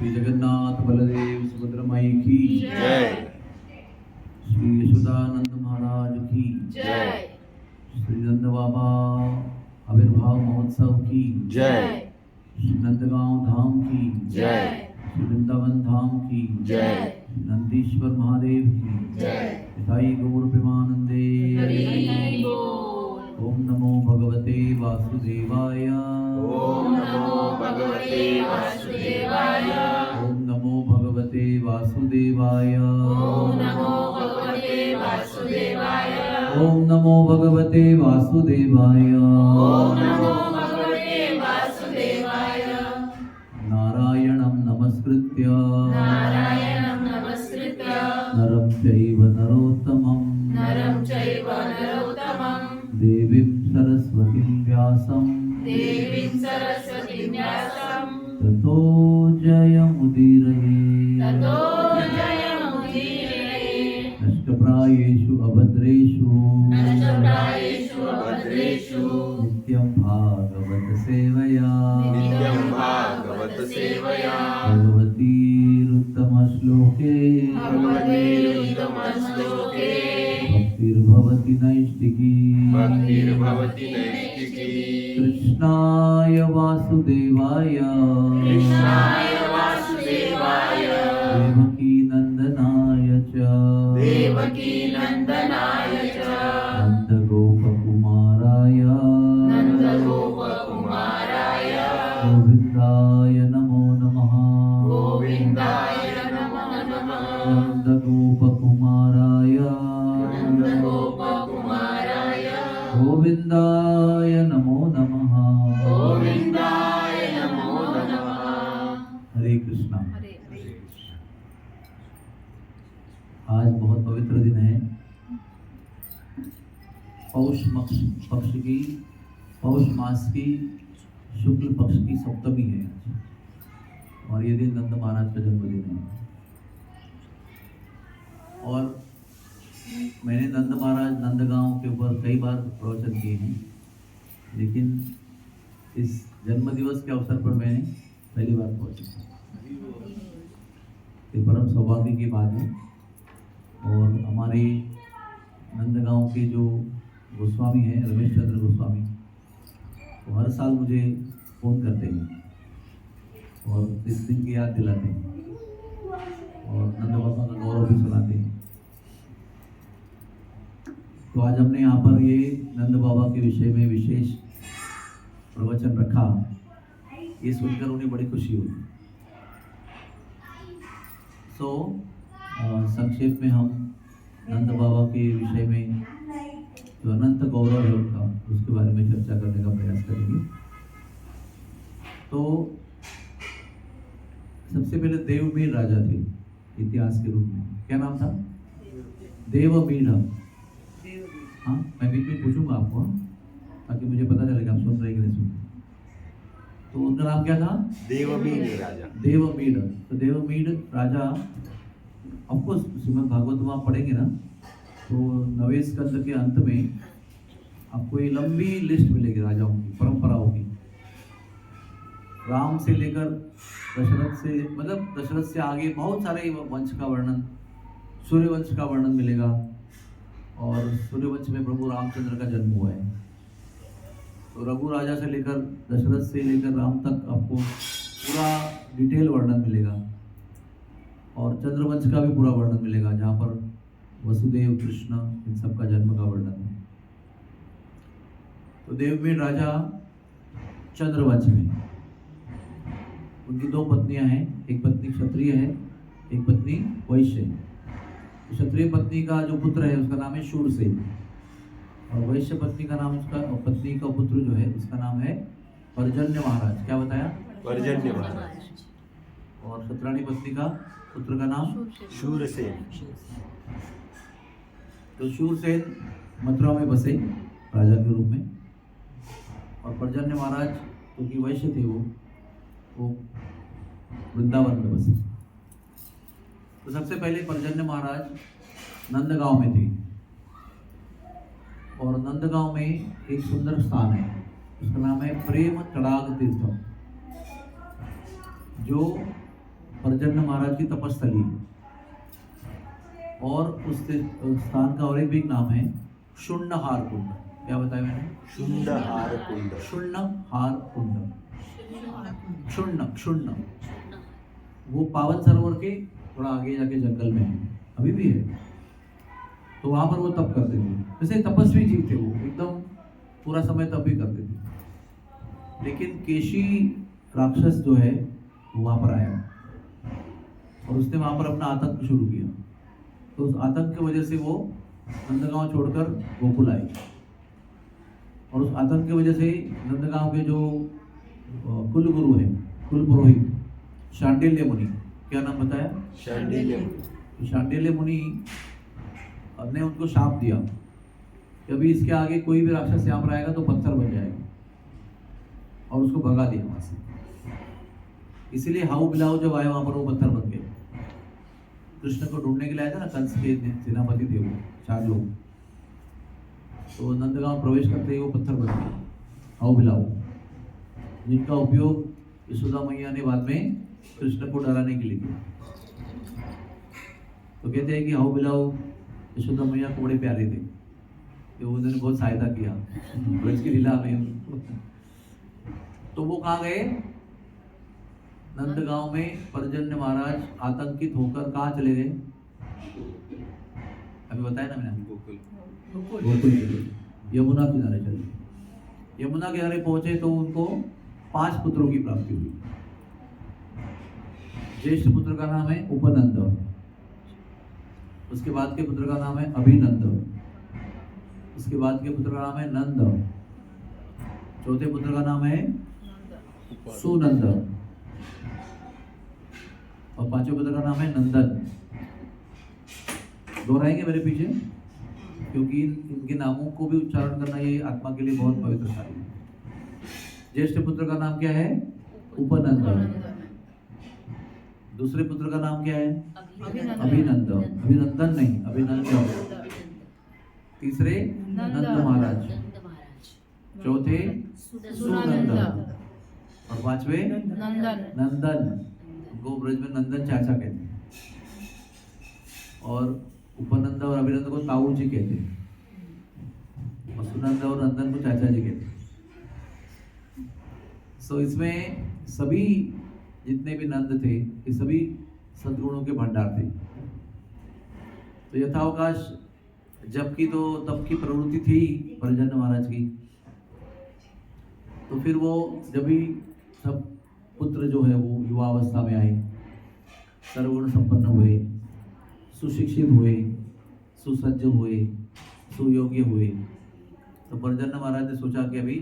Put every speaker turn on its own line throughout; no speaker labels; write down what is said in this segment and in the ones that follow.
श्री जगन्नाथ बलदेव सुभद्रा माई की
जय।
श्री यशोदानंद महाराज की
जय।
श्री नंद बाबा आविर्भाव महोत्सव की
जय।
श्री नंदगांव धाम की
जय।
श्री वृंदावन धाम की
जय।
नंदीश्वर महादेव की
जय।
पिताई गौर प्रेमानंदे
हरि बोल।
ओम नमो भगवते वासुदेवाय
ओम नमो भगवते वासुदेवाय।
ओम नमो भगवते वासुदेवाय
ओम नमो भगवते वासुदेवाय।
ओम नमो भगवते वासुदेवाय
ओम नमो भगवते वासुदेवाय।
नारायणं नमस्कृत्य
नारायणं नमस्कृत्य
नरं चैव नरोत्तमं
नरं चैव नरोत्तमं
देवीं सरस्वतीं व्यासं
देवीं सरस्वतीं व्यासं
ततो जयमुदीरये
ततो जयमुदीरये।
नष्टप्रायेषु अभद्रेषु
नष्टप्रायेषु अभद्रेषु
नित्यं भागवत सेवया
नित्यं भागवत सेवया
भगवतीरुत्तमश्लोके
भगवतीरुत्तमश्लोके
भक्तिर्भवति नैष्टिकी
भक्तिर्भवति नैष्टिकी।
कृष्णाय वासुदेवाय
कृष्णाय वासुदेवाय
देवकी नंदनाय च
देवकी नंदनाय च
नन्दगोपकुमाराय
नन्दगोपकुमाराय
गोविन्दाय नमो नमः
गोविन्दाय नमो नमः।
नन्दगोपकुमाराय
नन्दगोपकुमाराय
गोविन्दाय नमो नमः
गोविन्दाय नमो नमः।
हरे कृष्णा।
हरे
आज बहुत पवित्र दिन है। पौष मास की शुक्ल पक्ष की सप्तमी है और ये दिन नंद महाराज का जन्मदिन है। और मैंने नंद महाराज नंदगांव के ऊपर कई बार प्रवचन किए हैं, लेकिन इस जन्म दिवस के अवसर पर मैंने पहली बार प्रवचन किया। ये परम सौभाग्य की बात है। और हमारे नंदगांव के जो गोस्वामी हैं, रमेश चंद्र गोस्वामी, वो हर साल मुझे फ़ोन करते हैं और इस दिन की याद दिलाते हैं और नंद बाबा का गौरव भी सुनाते हैं। तो आज हमने यहाँ पर ये नंद बाबा के विषय में विशेष प्रवचन रखा। ये सुनकर उन्हें बड़ी खुशी हुई। संक्षेप में हम नंद बाबा के विषय में जो अनंत गौरव है उनका, उसके बारे में चर्चा करने का प्रयास करेंगे। तो सबसे पहले देवबीर राजा थे इतिहास के रूप में। क्या नाम था? देवबीर। हाँ, मैं बीच में पूछूंगा आपको ताकि मुझे पता चले कि आप सुन रहे कि नहीं सुन रहे। तो उनका नाम क्या था?
देवबीर राजा।
देवबीर। तो देवबीर राजा, आपको श्रीमद् भागवत में आप पढ़ेंगे ना, तो 9वें स्कंद के अंत में आपको ये लंबी लिस्ट मिलेगी राजाओं की, परंपराओं की। राम से लेकर दशरथ से, मतलब दशरथ से आगे बहुत सारे वंश का वर्णन, सूर्यवंश का वर्णन मिलेगा। और सूर्यवंश में प्रभु रामचंद्र का जन्म हुआ है। तो रघु राजा से लेकर दशरथ से लेकर राम तक आपको पूरा डिटेल वर्णन मिलेगा। और चंद्रवंश का भी पूरा वर्णन मिलेगा, जहाँ पर वसुदेव, कृष्ण, इन सब का जन्म का वर्णन है। तो देवबीर राजा चंद्रवंश में, उनकी 2 पत्नियां हैं। एक पत्नी क्षत्रिय है, एक पत्नी वैश्य है। क्षत्रिय पत्नी का जो पुत्र है उसका नाम है शूरसेन, और वैश्य पत्नी का नाम, उसका पत्नी का पुत्र जो है उसका नाम है पर्जन्य महाराज। क्या बताया?
पर्जन्य महाराज।
और क्षत्राणी पत्नी का पुत्र का नाम
शूरसेन।
तो शूरसेन मथुरा में बसे राजा के रूप में, और पर्जन्य महाराज क्योंकि वैश्य थे वो वृंदावन में बसे। तो सबसे पहले पर्जन्य महाराज नंदगांव में थे, और नंदगांव में एक सुंदर स्थान है, उसका नाम है प्रेम तड़ाग तीर्थम, जो परजन्य महाराज की तपस्थली है। और उस स्थान का और एक नाम है शून्यहार कुंड। क्या बताया मैंने?
शुंडहार कुंड।
शून्यहार कुंड। क्षुण्ण वो पावन सरोवर के थोड़ा आगे जाके जंगल में है, अभी भी है। तो वहां पर वो तप करते थे, जैसे तपस्वी जीव थे वो, एकदम पूरा समय तप ही करते थे। लेकिन केशी राक्षस जो है वो वहां पर आया और उसने वहां पर अपना आतंक शुरू किया। तो उस आतंक की वजह से वो नंदगांव छोड़कर गोकुल आई। और उस आतंक की वजह से नंदगांव के जो कुल गुरु हैं, कुल पुरोहित शांडिल्य मुनि, क्या नाम बताया?
शांडिल्य।
तो शांडिल्य मुनि ने उनको शाप दिया कि अभी इसके आगे कोई भी राक्षस यहाँ पर आएगा तो पत्थर बन जाएगा, और उसको भगा दिया वहां से। इसीलिए हाउ बिलाऊ जब आए वहां पर वो पत्थर बन गए। कृष्ण को ढूंढने के लिए आया था ना, कंस के सेनापति थे वो 4 लोग। तो नंदगांव प्रवेश करते ही वो पत्थर बन गए, हाउ बिलाऊ, जिनका उपयोग यशोदा मैया ने बाद में कृष्ण को डराने के लिए किया। तो कहते हैं कि हाउ बिलाऊ यशोदा मैया को बड़े प्यारे थे, कि उन्होंने बहुत सहायता किया ब्रज की लीला में। तो वो कहाँ गए? नंदगांव में परजन्य महाराज आतंकित होकर कहाँ चले गए? अभी बताया ना मैंने, गोकुल चले गए, यमुना किनारे चले गए। यमुना किनारे पहुंचे तो उनको 5 पुत्रों की प्राप्ति हुई। ज्येष्ठ पुत्र का नाम है उपनंद, उसके बाद के पुत्र का नाम है अभिनंद, उसके बाद के पुत्र का नाम है नंद, चौथे पुत्र का नाम है सुनंद, और 5वें पुत्र का नाम है नंदन। दोहराएंगे मेरे पीछे, क्योंकि इनके नामों को भी उच्चारण करना ये आत्मा के लिए बहुत पवित्र कार्य है। ज्येष्ठ पुत्र का नाम क्या है? उपनंद। दूसरे पुत्र का नाम क्या है? अभिनंद। अभिनंदन नहीं, अभिनंदन। तीसरे नंद महाराज, चौथे सुनंद, और 5वें नंदन। गो ब्रज में नंदन चाचा कहते हैं, और उपनंद और अभिनंद को ताऊ जी कहते हैं, और सुनंद और नंदन को चाचा जी कहते हैं। सो इसमें सभी जितने भी नंद थे ये सभी सद्गुणों के भंडार थे। तो यथावकाश जब की तो तब की प्रवृत्ति थी परजन्य महाराज की, तो फिर वो जब भी सब पुत्र जो है वो युवावस्था में आए, सर्वगुण संपन्न हुए, सुशिक्षित हुए, सुसज्ज हुए, सुयोग्य हुए, तो परजन्य महाराज ने सोचा कि अभी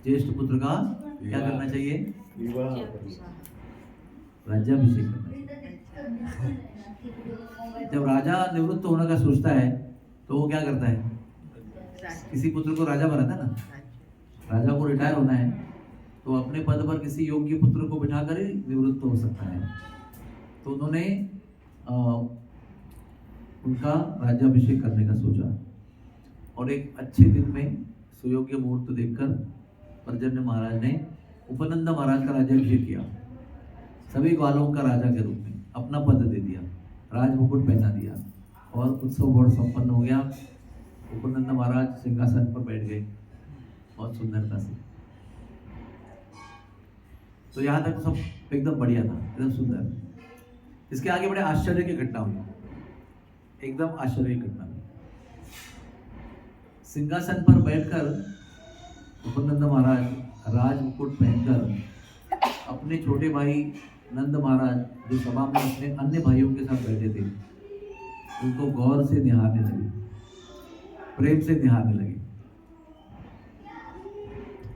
ज्येष्ठ पुत्र का क्या करना चाहिए? राज्याभिषेक करना चाहिए। जब राजा निवृत्त होने का सोचता है तो वो क्या करता है? किसी पुत्र को राजा बनाता है ना। राजा को रिटायर होना है तो अपने पद पर किसी योग्य पुत्र को बिठाकर ही निवृत्त हो सकता है। तो उन्होंने उनका राज्याभिषेक करने का सोचा, और एक अच्छे दिन में सुयोग्य मुहूर्त देखकर परजन्य महाराज ने उपनंद महाराज का राज्याभिषेक किया। सभी ग्वालों का राजा के रूप में अपना पद दे दिया, राज मुकुट पहना दिया, और उत्सव बहुत संपन्न हो गया। उपनंद महाराज सिंहासन पर बैठ गए बहुत सुंदरता से। तो यहाँ तक सब एकदम बढ़िया था, एकदम सुंदर। इसके आगे बड़े आश्चर्य की घटना हुई, एकदम आश्चर्य की घटना हुई। सिंहासन पर बैठकर उपनंद महाराज राज मुकुट पहनकर अपने छोटे भाई नंद महाराज जो सभा में अपने अन्य भाइयों के साथ बैठे थे उनको गौर से निहारने लगे, प्रेम से निहारने लगे,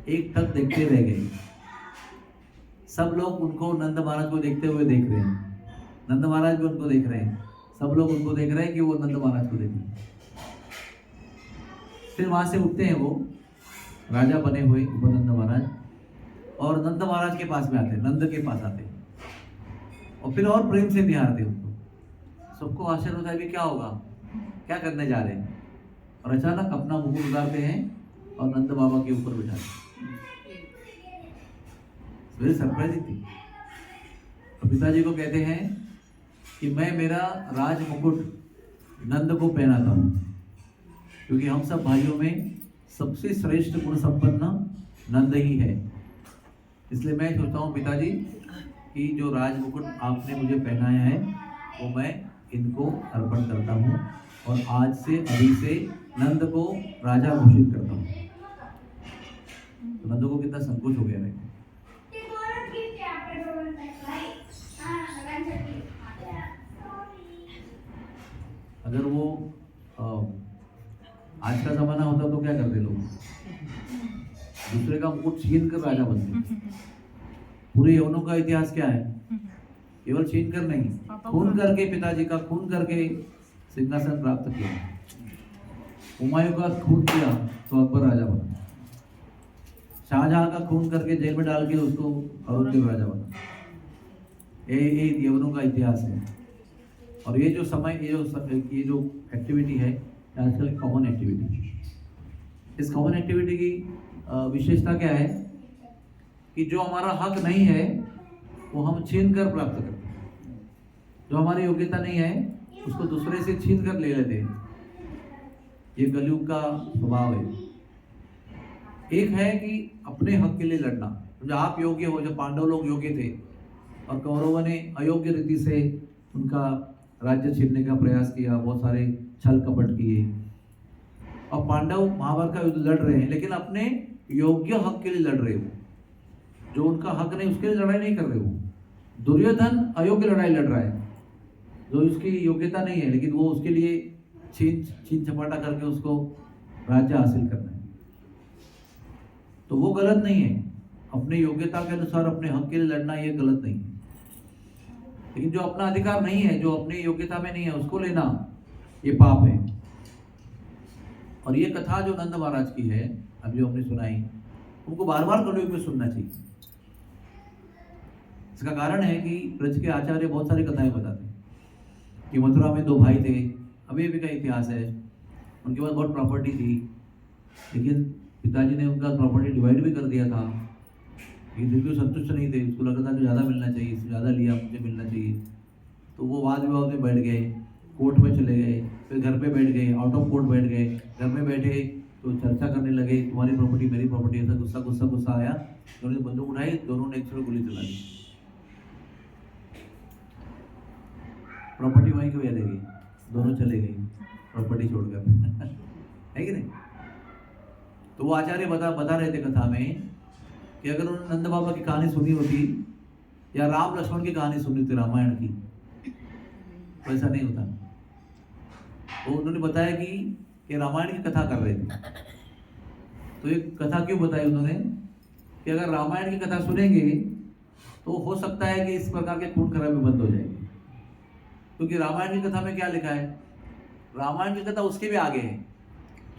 एक टक देखते रह गए। सब लोग उनको नंद महाराज को देखते हुए देख रहे हैं, नंद महाराज भी उनको देख रहे हैं, सब लोग उनको देख रहे हैं कि वो नंद महाराज को देख रहे हैं। फिर वहां से उठते हैं वो राजा बने हुए उपनंद महाराज, और नंद महाराज के पास में आते हैं, नंद के पास आते हैं, और फिर और प्रेम से निहारते हैं उनको। सबको आश्चर्य होता है कि क्या होगा, क्या करने जा रहे हैं, और अचानक अपना मुकुट उतारते हैं और नंद बाबा के ऊपर बिठाते हैं। वेरी सरप्राइजिंग थी। तो पिताजी को कहते हैं कि मैं मेरा राज मुकुट नंद को पहनाता हूँ, क्योंकि हम सब भाइयों में सबसे श्रेष्ठ गुण संपन्न नंद ही है। इसलिए मैं सोचता हूँ पिताजी कि जो राज मुकुट आपने मुझे पहनाया है वो मैं इनको अर्पण करता हूँ और आज से अभी से नंद को राजा घोषित करता हूँ। तो नंद को कितना संकोच हो गया है। अगर वो आज का जमाना होता तो क्या करते लोग, दूसरे का मुकुट छीन कर राजा बनते। पूरे यवनों का इतिहास क्या है, केवल छीन कर नहीं, खून करके, पिताजी का खून करके सिंहासन प्राप्त किया। हुमायूं का खून किया तो अकबर राजा बना, शाहजहां का खून करके जेल में डाल के उसको औरंगजेब राजा बना। ये यवनों का इतिहास है। और ये जो समय, ये जो एक्टिविटी है आजकल कॉमन एक्टिविटी। इस कॉमन एक्टिविटी की विशेषता क्या है कि जो हमारा हक नहीं है वो हम छीन कर प्राप्त करते हैं, जो हमारी योग्यता नहीं है उसको दूसरे से छीन कर ले लेते हैं। ये कलयुग का स्वभाव है। एक है कि अपने हक के लिए लड़ना, जो आप योग्य हो, जो पांडव लोग योग्य थे और कौरवों ने अयोग्य रीति से उनका राज्य छीनने का प्रयास किया, बहुत सारे छल कपट किए और पांडव महाभारत का युद्ध लड़ रहे हैं, लेकिन अपने योग्य हक के लिए लड़ रहे हो। जो उनका हक नहीं उसके लिए लड़ाई नहीं कर रहे हो। दुर्योधन अयोग्य लड़ाई लड़ रहा है, जो उसकी योग्यता नहीं है, लेकिन वो उसके लिए छीन छपाटा करके उसको राज्य हासिल करना है। तो वो गलत नहीं है, अपने योग्यता के अनुसार अपने हक के लिए लड़ना ये गलत नहीं है। लेकिन जो अपना अधिकार नहीं है, जो अपनी योग्यता में नहीं है, उसको लेना ये पाप है। और ये कथा जो नंद महाराज की है, अभी हमने सुनाई, उनको बार बार कलयुग में सुनना चाहिए। इसका कारण है कि ब्रज के आचार्य बहुत सारी कथाएं बताते हैं कि मथुरा में 2 भाई थे, अभी का इतिहास है। उनके पास बहुत प्रॉपर्टी थी, लेकिन पिताजी ने उनका प्रॉपर्टी डिवाइड भी कर दिया था। लेकिन फिर भी संतुष्ट नहीं थे, उसको लगा था कि ज़्यादा मिलना चाहिए, इससे ज़्यादा लिया, मुझे मिलना चाहिए। तो वो वाद विवाद में बैठ गए, कोर्ट में चले गए, फिर घर पे बैठ गए, आउट ऑफ कोर्ट बैठ गए। घर में बैठे तो चर्चा करने लगे, तुम्हारी प्रॉपर्टी मेरी प्रॉपर्टी। ऐसा गुस्सा आया, दोनों ने बंदूक उठाई, दोनों ने एक दूसरे गोली चला दी। प्रॉपर्टी वहीं की रह गई, दोनों चले गए प्रॉपर्टी छोड़कर है कि नहीं। तो वो आचार्य बता रहे थे कथा में कि अगर उन्होंने नंद बाबा की कहानी सुनी होती या राम लक्ष्मण की कहानी सुनी थी रामायण की, तो ऐसा नहीं होता। तो उन्होंने बताया कि रामायण की कथा कर रहे थे। तो ये कथा क्यों बताई उन्होंने कि अगर रामायण की कथा सुनेंगे तो हो सकता है कि इस प्रकार के खून खराबे बंद हो जाएंगे। क्योंकि रामायण की कथा में क्या लिखा है, रामायण की कथा उसके भी आगे है।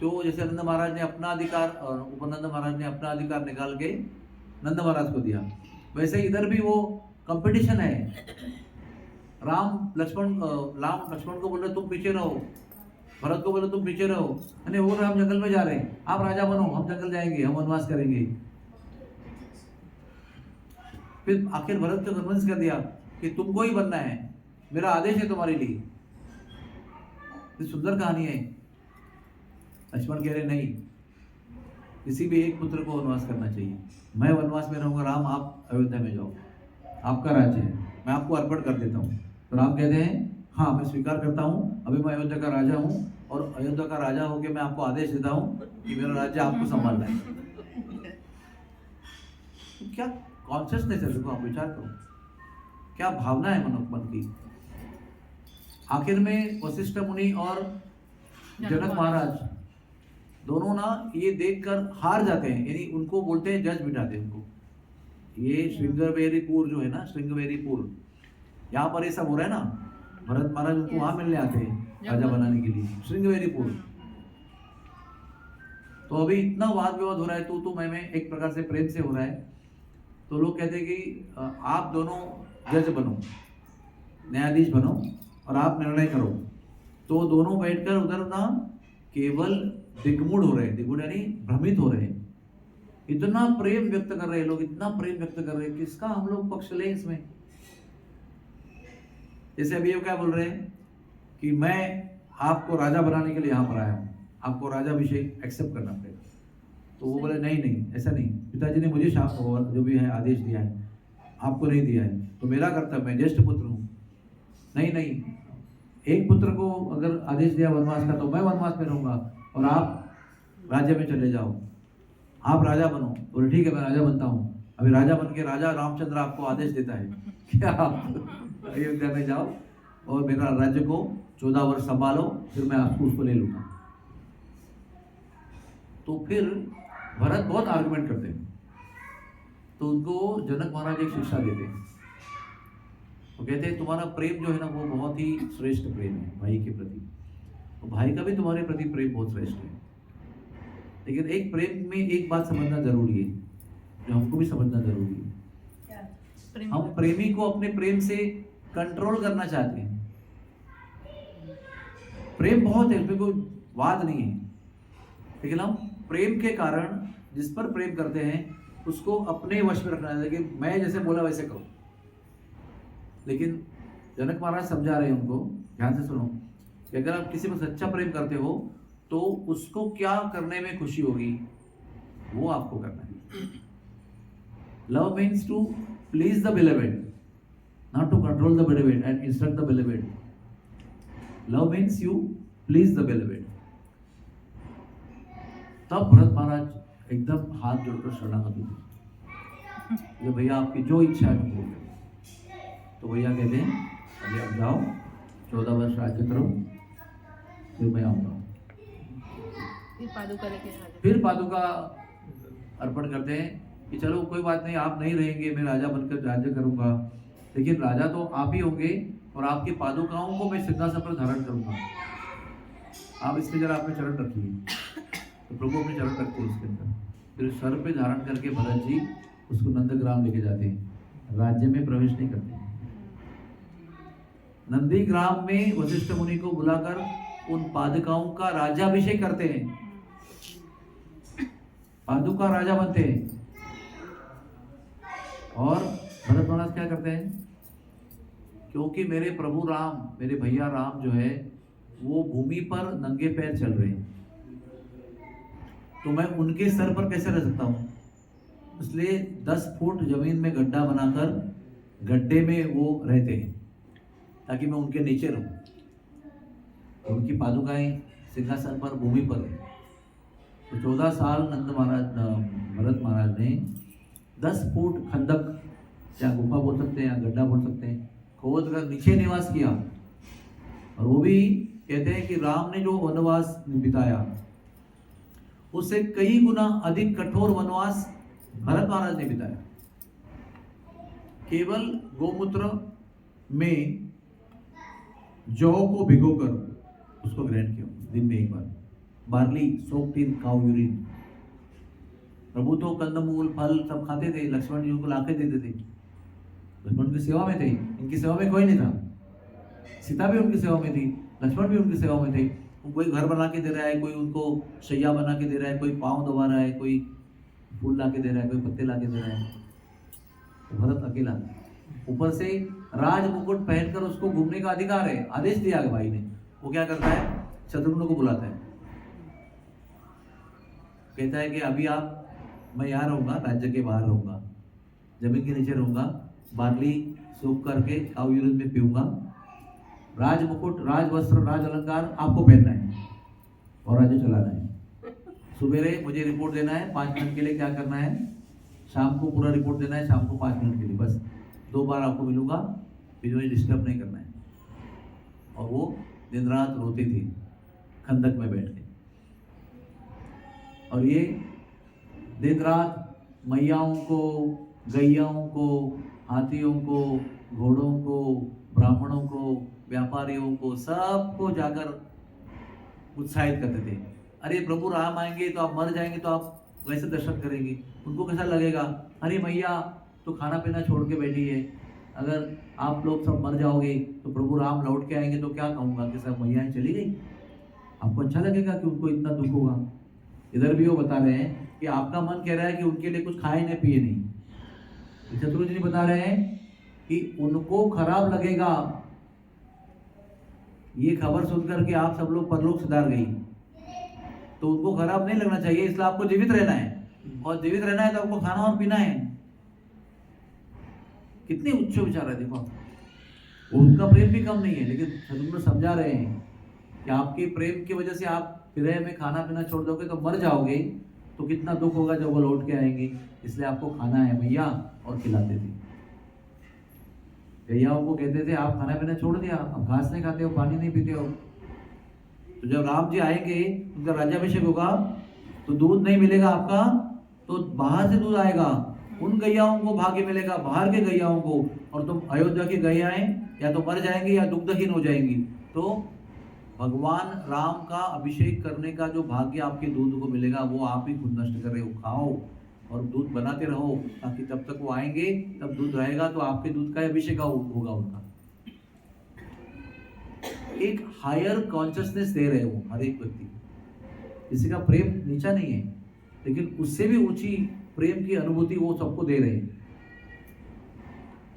तो जैसे नंद महाराज ने अपना अधिकार, उपनंद महाराज ने अपना अधिकार निकाल के नंद महाराज को दिया, वैसे इधर भी वो कंपटीशन है। राम लक्ष्मण को बोल रहे तुम पीछे रहो, भरत को बोले तुम पीछे रहो, यानी बोल रहे हम जंगल में जा रहे हैं, आप राजा बनो, हम जंगल जाएंगे, हम वनवास करेंगे। फिर आखिर भरत को कन्विंस कर दिया कि तुमको ही बनना है, मेरा आदेश है तुम्हारे लिए। सुंदर कहानी है। लक्ष्मण कह रहे नहीं, किसी भी एक पुत्र को वनवास करना चाहिए, मैं वनवास में रहूंगा, राम आप अयोध्या में जाओ, आपका राज्य है, मैं आपको अर्पण कर देता हूँ। तो राम कहते हैं हाँ मैं स्वीकार करता हूँ, अभी मैं अयोध्या का राजा हूँ और अयोध्या का राजा होकर मैं आपको आदेश देता हूँ कि मेरा राज्य आपको संभालना है। तो क्या कॉन्शियसनेस है, देखो आप विचार करो, क्या भावना है मन की। आखिर में वशिष्ठ मुनि और जनक महाराज दोनों ना ये देखकर हार जाते हैं, यानी उनको बोलते हैं, जज बिठाते हैं उनको। ये श्रृंगवेरीपुर जो है ना, श्रृंगवेरीपुर, यहाँ पर ये सब हो रहा है ना, भरत महाराज उनको वहां मिलने आते हैं राजा बनाने के लिए, श्रृंगवेरीपुर। तो अभी इतना वाद विवाद हो रहा है, तू मैं एक प्रकार से प्रेम से हो रहा है। तो लोग कहते हैं कि आप दोनों जज बनो, न्यायाधीश बनो और आप निर्णय करो। तो दोनों बैठकर उधर ना केवल दिग्मूढ़ हो रहे हैं, दिग्मूढ़ यानी भ्रमित हो रहे हैं। इतना प्रेम व्यक्त कर रहे हैं लोग, इतना प्रेम व्यक्त कर रहे हैं, किसका हम लोग पक्ष लें इसमें। जैसे अभी ये क्या बोल रहे हैं कि मैं आपको राजा बनाने के लिए यहाँ पर आया हूँ, आपको राजाभिषेक एक्सेप्ट करना पड़ेगा। तो वो बोले नहीं नहीं, ऐसा नहीं, पिताजी ने मुझे जो भी है आदेश दिया है, आपको नहीं दिया है, तो मेरा कर्तव्य, मैं ज्येष्ठ पुत्र हूँ। नहीं नहीं, एक पुत्र को अगर आदेश दिया वनवास का, तो मैं वनवास में रहूंगा और आप राज्य में चले जाओ, आप राजा बनो। बोले ठीक है, मैं राजा बनता हूँ। अभी राजा बन के राजा रामचंद्र आपको आदेश देता है कि आप अयोध्या में जाओ और मेरा राज्य को 14 वर्ष संभालो, फिर मैं आपको उसको ले लूंगा। तो फिर भरत बहुत आर्गुमेंट करते हैं, तो उनको जनक महाराज एक शिक्षा देते हैं। वो कहते हैं तुम्हारा प्रेम जो है ना वो बहुत ही श्रेष्ठ प्रेम है भाई के प्रति, तो भाई का भी तुम्हारे प्रति प्रेम बहुत श्रेष्ठ है। लेकिन एक प्रेम में एक बात समझना जरूरी है, जो हमको भी समझना जरूरी है। हम प्रेमी को अपने प्रेम से कंट्रोल करना चाहते हैं। प्रेम बहुत है, उसमें कोई वाद नहीं है, लेकिन हम प्रेम के कारण जिस पर प्रेम करते हैं उसको अपने वश में रखना चाहिए कि मैं जैसे बोला वैसे करो। लेकिन जनक महाराज समझा रहे हैं उनको, ध्यान से सुनो, कि अगर आप किसी पर सच्चा प्रेम करते हो तो उसको क्या करने में खुशी होगी वो आपको करना है। Love means to please the beloved, not to control the beloved and instruct the beloved. Love means you please the beloved. तब भरत महाराज एकदम हाथ जोड़कर शरणागत हुए, भैया आपकी जो इच्छा है मैं पूर्ण करूं। तो भैया कहते हैं अभी आप जाओ, 14 वर्ष राज्य करो, फिर मैं आऊंगा। फिर पादुका अर्पण करते हैं कि चलो कोई बात नहीं, आप नहीं रहेंगे, मैं राजा बनकर राज्य करूंगा, लेकिन राजा तो आप ही होंगे और आपकी पादुकाओं को मैं सिंहासन पर धारण करूंगा। आप इसमें जरा अपने चरण रखिए। तो प्रभु अपने चरण रखते हैं उसके अंदर, फिर सर पे धारण करके भरत जी उसको नंदग्राम लेके जाते हैं, राज्य में प्रवेश नहीं करते। नंदीग्राम में वशिष्ठ मुनि को बुलाकर उन पादुकाओं का राज्याभिषेक करते हैं, पादुका राजा बनते हैं। और भरत महाराज क्या करते हैं, क्योंकि मेरे प्रभु राम, मेरे भैया राम जो है वो भूमि पर नंगे पैर चल रहे हैं, तो मैं उनके सर पर कैसे रह सकता हूँ, इसलिए 10 फुट जमीन में गड्ढा बनाकर गड्ढे में वो रहते हैं ताकि मैं उनके नीचे रहूं। उनकी पादुकाएं सिंहासन पर भूमि पर है। तो 14 साल भरत महाराज ने 10 फुट खंदक, या गुफा बोल सकते हैं या गड्ढा बोल सकते हैं, खोद कर नीचे निवास किया। और वो भी कहते हैं कि राम ने जो वनवास बिताया उससे कई गुना अधिक कठोर वनवास भरत महाराज ने बिताया। केवल गोमूत्र में जौ को भिगोकर उसको ग्रहण किया दिन में एक बार, barley soaked in cow urine. प्रभु तो कंदमूल फल सब खाते थे, लक्ष्मण जी उनको लाके देते थे, लक्ष्मण की सेवा में थे, इनकी सेवा में कोई नहीं था। सीता भी उनकी सेवा में थी, लक्ष्मण भी उनकी सेवा में थे। कोई घर बना के दे रहा है, कोई उनको शैया बना के दे रहा है, कोई पाँव दबा रहा है, कोई फूल ला के दे रहा है, कोई पत्ते ला के दे रहा है। तो भरत अकेला, ऊपर से राज मुकुट पहनकर उसको घूमने का अधिकार है, आदेश दिया भाई ने। वो क्या करता है, शत्रुघ्न को बुलाता है, कहता है कि अभी आप, मैं यहाँ रहूंगा, राज्य के बाहर रहूंगा, जमीन के नीचे रहूंगा, बार्ली सोख करके काउ यूरिन में पीऊंगा, राज मुकुट, राज वस्त्र, राज अलंकार आपको पहनना है और राज्य चलाना है। सुबेरे मुझे रिपोर्ट देना है 5 मिनट के लिए, क्या करना है, शाम को पूरा रिपोर्ट देना है, शाम को 5 मिनट के लिए, बस 2 बार आपको मिलूंगा, फिर मुझे डिस्टर्ब नहीं करना है। और वो दिन रात रोती थी खंदक में बैठ के, और ये दिन रात मैयाओं को, गैयाओं को, हाथियों को, घोड़ों को, ब्राह्मणों को, व्यापारियों को, सबको जाकर उत्साहित करते थे। अरे प्रभु राम आएंगे तो आप मर जाएंगे, तो आप वैसे दर्शन करेंगे, उनको कैसा लगेगा, अरे मैया तो खाना पीना छोड़ के बैठी है, अगर आप लोग सब मर जाओगे तो प्रभु राम लौट के आएंगे तो क्या कहूँगा कि सब मैयाएं चली गई। आपको अच्छा लगेगा कि उनको इतना दुख होगा। इधर भी वो बता रहे हैं कि आपका मन कह रहा है कि उनके लिए कुछ खाए नहीं पिए नहीं। शत्रुघ्न जी बता रहे हैं कि उनको खराब लगेगा ये खबर सुनकर के आप सब लोग परलोक सुधार गई, तो उनको खराब नहीं लगना चाहिए, इसलिए आपको जीवित रहना है, और जीवित रहना है तो आपको खाना और पीना है। कितने उच्च विचार है देखो। उनका प्रेम भी कम नहीं है, लेकिन सदगुरु समझा रहे हैं कि आपके प्रेम की वजह से आप विरह में खाना पीना छोड़ दोगे तो मर जाओगे, तो कितना दुख होगा जब वो लौट के आएंगे। इसलिए आपको खाना है भैया, और खिलाते थे। भैयाओं को कहते थे आप खाना पीना छोड़ दिया, अब घास नहीं खाते हो, पानी नहीं पीते हो। तो जब राम जी आएंगे, उनका राज्याभिषेक होगा, तो दूध नहीं मिलेगा आपका, तो बाहर से दूध आएगा, उन गैयाओं को भाग्य मिलेगा, बाहर के गैयाओं को, और तुम अयोध्या की गैयाएं या तो मर जाएंगी या दुग्धहीन हो जाएंगी। तो भगवान राम का अभिषेक करने का जो भाग्य आपके दूध को मिलेगा, वो आप ही खुद नष्ट कर रहे हो। खाओ और दूध बनाते रहो, ताकि जब तक वो आएंगे तब दूध रहेगा, तो आपके दूध का अभिषेक होगा उनका। एक हायर कॉन्शियसनेस दे रहे हो हर एक व्यक्ति। किसी का प्रेम नीचा नहीं है, लेकिन उससे भी ऊंची प्रेम की अनुभूति वो सबको दे रहे हैं।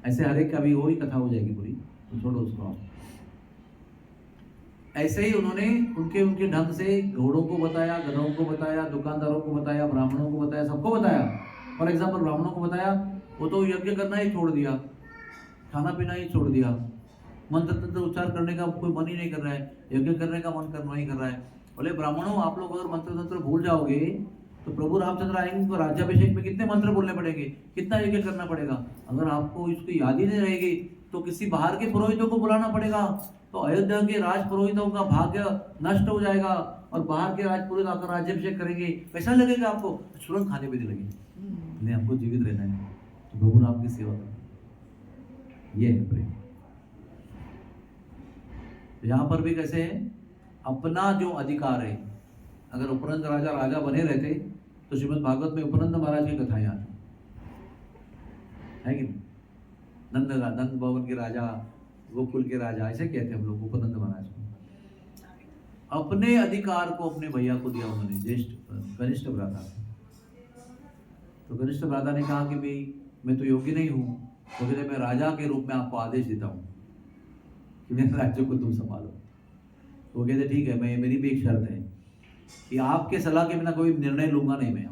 ऐसे हर एक का भी वही कथा हो जाएगी पूरी, तो छोड़ो उसको। ऐसे ही उन्होंने उनके ढंग से घोड़ों को बताया, गधों को बताया, दुकानदारों को बताया, ब्राह्मणों को बताया, सबको बताया। फॉर एग्जाम्पल ब्राह्मणों को बताया, वो तो यज्ञ करना ही छोड़ दिया, खाना पीना ही छोड़ दिया, मंत्र तंत्र उच्चार करने का कोई मन ही नहीं कर रहा है, यज्ञ करने का मन करना ही कर रहा है। बोले ब्राह्मणों, आप लोग अगर मंत्र तंत्र भूल जाओगे तो प्रभु रामचंद्र आएंगे तो राज्याभिषेक में कितने मंत्र बोलने पड़ेंगे, कितना यज्ञ करना पड़ेगा। अगर आपको इसकी याद ही नहीं रहेगी तो किसी बाहर के पुरोहितों को बुलाना पड़ेगा, तो अयोध्या के राज पुरोहितों का भाग्य नष्ट हो जाएगा, और बाहर के राज पुरोहित आकर राज्याभिषेक करेंगे। पैसा लगेगा आपको, तुरंत खाने पे लगेगी। नहीं, हमको जीवित रहना है, तो प्रभु राम की सेवा करना, ये है प्रेम। यहाँ पर भी कैसे है, अपना जो अधिकार है, अगर उपनंद राजा राजा बने रहते तो श्रीमद् भागवत में उपनंद महाराज की कथाएं आती है कि नहीं? नंद भवन के राजा, गोकुल के राजा, ऐसे कहते हम लोग उपनंद महाराज को। अपने अधिकार को अपने भैया को दिया उन्होंने, ज्येष्ठ कनिष्ठ भ्राता। तो कनिष्ठ भ्राता ने कहा कि भाई मैं तो योग्य नहीं हूँ, तो कहते मैं राजा के रूप में आपको आदेश देता हूँ कि मेरे राज्य को तुम संभालो। तो वो कहते ठीक है, मैं मेरी भी एक शर्त है कि आपके सलाह के बिना कोई निर्णय लूंगा नहीं मैं।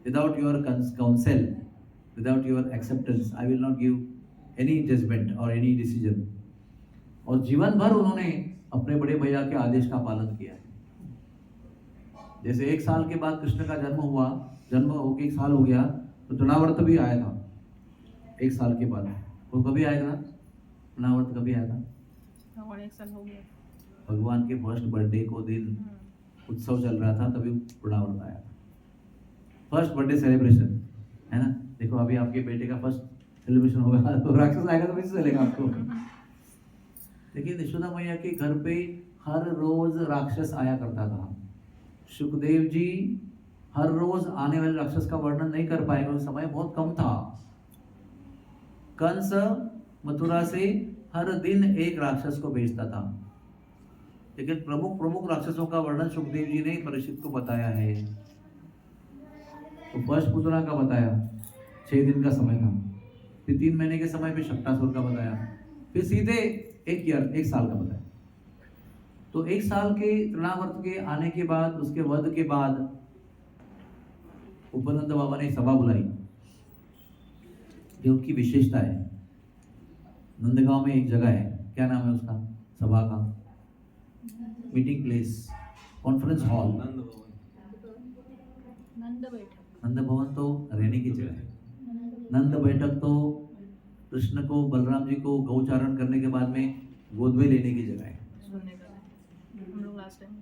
Without your council, without your acceptance, I will not give any judgement और एनी डिसीजन। और जीवन भर उन्होंने अपने बड़े भैया के आदेश का पालन किया। जैसे 1 साल के बाद कृष्ण का जन्म हुआ, जन्म होके 1 साल हो गया, तो तृणावर्त भी आया था 1 साल के बाद। वो कभी आया था तृणावर्त, कभी आया था?
1 साल हो गया।
भगवान के फर्स्ट बर्थडे को दिन उत्सव चल रहा था, तभी तृणावर्त आया था। फर्स्ट बर्थडे सेलिब्रेशन है ना। देखो अभी आपके बेटे का फर्स्ट सेलिब्रेशन होगा, तो राक्षस आएगा तो कैसे चलेगा आपको। लेकिन यशोदा मैया के घर पे हर रोज राक्षस आया करता था। सुखदेव जी हर रोज आने वाले राक्षस का वर्णन नहीं कर पाए, क्योंकि समय बहुत कम था। कंस मथुरा से हर दिन एक राक्षस को भेजता था, लेकिन प्रमुख राक्षसों का वर्णन सुखदेव जी ने परीक्षित को बताया है। तो फर्स्ट पुतना का बताया, 6 दिन का समय था। फिर 3 महीने के समय पे शक्टासुर का बताया, फिर सीधे 1 साल का बताया। तो 1 साल के तृणावर्त के आने के बाद, उसके वध के बाद उपनंद बाबा ने सभा बुलाई। जो उनकी विशेषता है, नंदगांव में एक जगह है, क्या नाम है उसका सभा का? मीटिंग प्लेस, कॉन्फ्रेंस हॉल, नंद भवन तो रहने की जगह है। नंद बैठक तो कृष्ण को, बलराम जी को गौचारण करने के बाद में गोद में लेने की जगह है।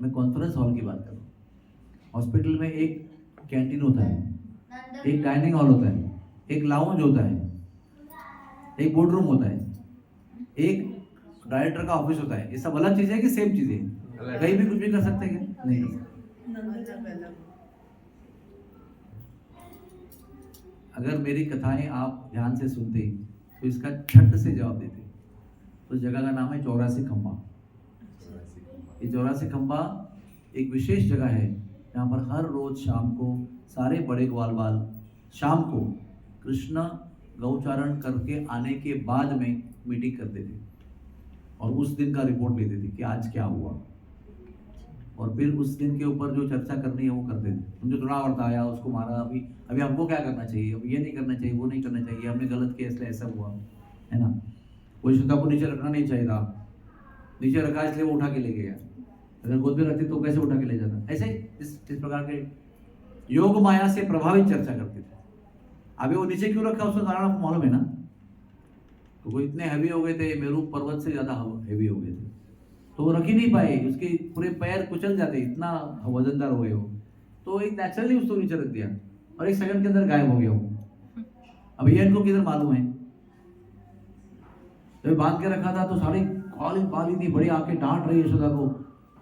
मैं कॉन्फ्रेंस हॉल की बात कर रहा हूँ। हॉस्पिटल में एक कैंटीन होता है, एक डाइनिंग हॉल होता है, एक लाउंज होता है, एक बोर्ड रूम होता है, एक डायरेक्टर का ऑफिस होता है। ये सब अलग चीजें है कि सेम चीजें? कहीं भी कुछ भी कर सकते हैं क्या? नहीं कर सकते। अगर मेरी कथाएं आप ध्यान से सुनते तो इसका छट से जवाब देते। उस जगह का नाम है 84 खंबा। ये 84 खंबा एक विशेष जगह है, जहाँ पर हर रोज शाम को सारे बड़े ग्वाल बाल शाम को कृष्ण गौचारण करके आने के बाद में मीटिंग करते थे। और उस दिन का रिपोर्ट लेते थे कि आज क्या हुआ, और फिर उस दिन के ऊपर जो चर्चा करनी है वो करते थे। समझो चुनाव आया, उसको मारा, अभी हमको क्या करना चाहिए, अब ये नहीं करना चाहिए, वो नहीं करना चाहिए, हमने गलत किया इसलिए ऐसा हुआ, है ना। कोई श्रोता को नीचे रखना नहीं चाहिए था, नीचे रखा इसलिए वो उठा के ले गया, अगर गोद में रखते तो कैसे उठा के ले जाता। ऐसे इस प्रकार के योग माया से प्रभावित चर्चा करते थे। अभी वो नीचे क्यों रखा उसका कारण आपको मालूम है ना, तो वो इतने हैवी हो गए थे, मेरू पर्वत से ज्यादा हैवी हो गए थे, तो वो रख ही नहीं पाए, उसके पूरे पैर कुचल जाते, इतना वजनदार हो गए वो, तो एक नेचुरली उसको नीचे रख दिया और एक सेकंड के अंदर गायब हो गया वो। अब ये इनको किधर मालूम है, जब बांध के रखा था तो सारी कॉलिंग बाली थी, बड़ी आके डांट रही यशोदा को,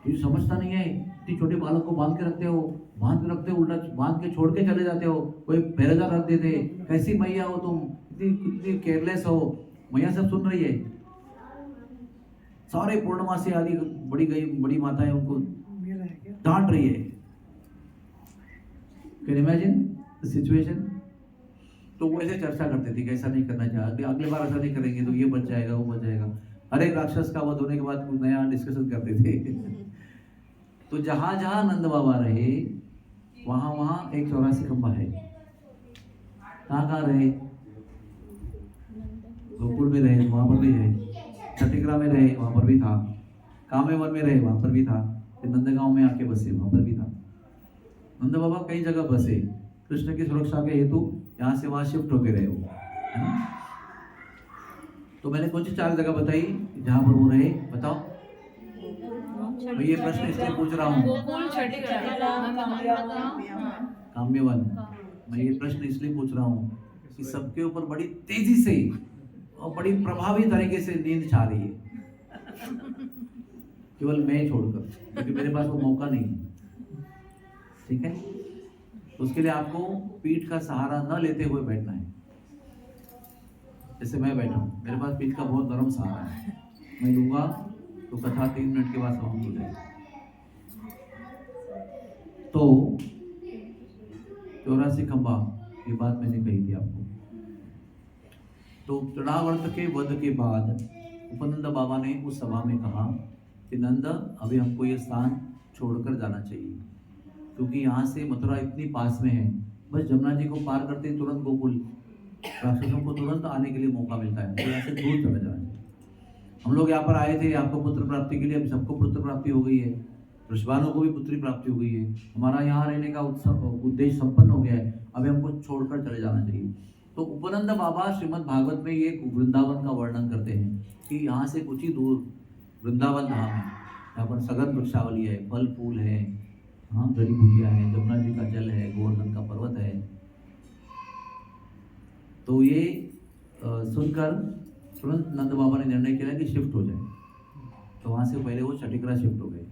तुझे समझता नहीं है, इतनी छोटे बालक को बांध के रखते हो, बांध के रखते हो, उल्टा बांध के छोड़ के चले जाते हो, कोई पहरेदार रख देते, कैसी मैया हो तुम, इतनी केयरलेस हो। मैया सब सुन रही है, सारे पूर्णमासी आदि बड़ी माताएं उनको डांट रही है। Can imagine the situation. तो वो ऐसे चर्चा करते थे कि ऐसा नहीं करना चाहिए, अगली बार ऐसा नहीं करेंगे तो ये बच जाएगा, वो बच जाएगा। हर एक राक्षस का वध होने के बाद कुछ नया डिस्कशन करते थे। तो जहां जहां नंद बाबा रहे वहां वहां एक 84 खंबा है। कहाँ रहे, गोकुल में रहे, वहां पर भी है, छठिकरा में रहे, वहां पर भी था, कामेवन में रहे, वहां पर भी था, फिर नंदगांव में आके बसे, वहां पर भी था। नंद बाबा कई जगह बसे, कृष्ण की सुरक्षा के हेतु यहाँ से वहां शिफ्ट होके रहे वो, है ना। तो मैंने कौन सी 4 जगह बताई जहां पर वो रहे, बताओ। मैं ये प्रश्न इसलिए पूछ रहा हूँ, काम्यवन, मैं ये प्रश्न इसलिए पूछ रहा हूँ कि सबके ऊपर बड़ी तेजी से और बड़ी प्रभावी तरीके से नींद छा रही है, केवल मैं छोड़कर, क्योंकि मेरे पास वो मौका नहीं है। ठीक है, उसके लिए आपको पीठ का सहारा न लेते हुए बैठना है। जैसे मैं बैठा हूँ, मेरे पास पीठ का बहुत नरम सहारा है, मैं लूंगा तो कथा 3 मिनट के बाद समाप्त हो जाएगी। तो 84 खंबा, ये बात मैंने कही थी आपको। तो चढ़ावर्त के वध के बाद उपनंद बाबा ने उस सभा में कहा कि नंद, अभी हमको ये स्थान छोड़कर जाना चाहिए, क्योंकि यहाँ से मथुरा इतनी पास में है, बस जमुना जी को पार करते तुरंत गोकुल, राक्षसों को तुरंत आने के लिए मौका मिलता है, तो यहाँ से दूर चला जाना चाहिए। हम लोग यहाँ पर आए थे आपको पुत्र प्राप्ति के लिए, अब सबको पुत्र प्राप्ति हो गई है, ऋषभानु को भी पुत्री प्राप्ति हो गई है, हमारा यहाँ रहने का उद्देश्य संपन्न हो गया है, अभी हमको छोड़कर चले जाना चाहिए। तो उपनंद बाबा श्रीमद् भागवत में ये वृंदावन का वर्णन करते हैं कि यहाँ से कुछ ही दूर वृंदावन धाम है, यहाँ पर सघन वृक्षावली है, फल फूल है, हाँ, जड़ी बूटियाँ है, जमुना जी का जल है, गोवर्धन का पर्वत है। तो ये सुनकर तुरंत नंद बाबा ने निर्णय किया कि शिफ्ट हो जाए। तो वहाँ से पहले वो छठिकरा शिफ्ट हो गए।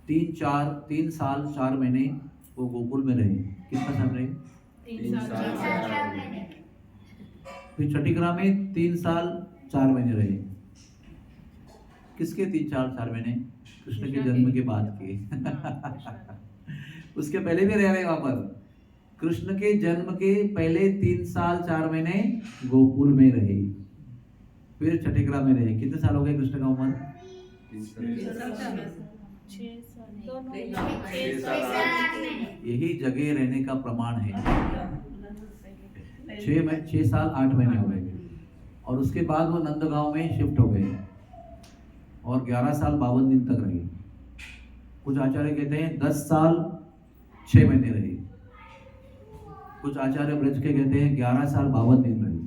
3 साल 4 महीने वो गोकुल में रहे। कितना साल रहे?
3 साल।
फिर छठिकरा में 3 साल 4 महीने रहे। किसके 3 साल 4 महीने? कृष्ण के जन्म के बाद के। उसके पहले भी रह रहे वहां पर। कृष्ण के जन्म के पहले 3 साल 4 महीने गोकुल में रहे, फिर छठिकरा में रहे। कितने साल हो गए कृष्ण का उम्र? यही जगह रहने का प्रमाण है। 6 साल 8 महीने हो गए, और उसके बाद वो नंदगांव में शिफ्ट हो गए और 11 साल 52 दिन तक रहे। कुछ आचार्य कहते हैं 10 साल 6 महीने रहे, कुछ आचार्य ब्रज के कहते हैं 11 साल 52 दिन रहे।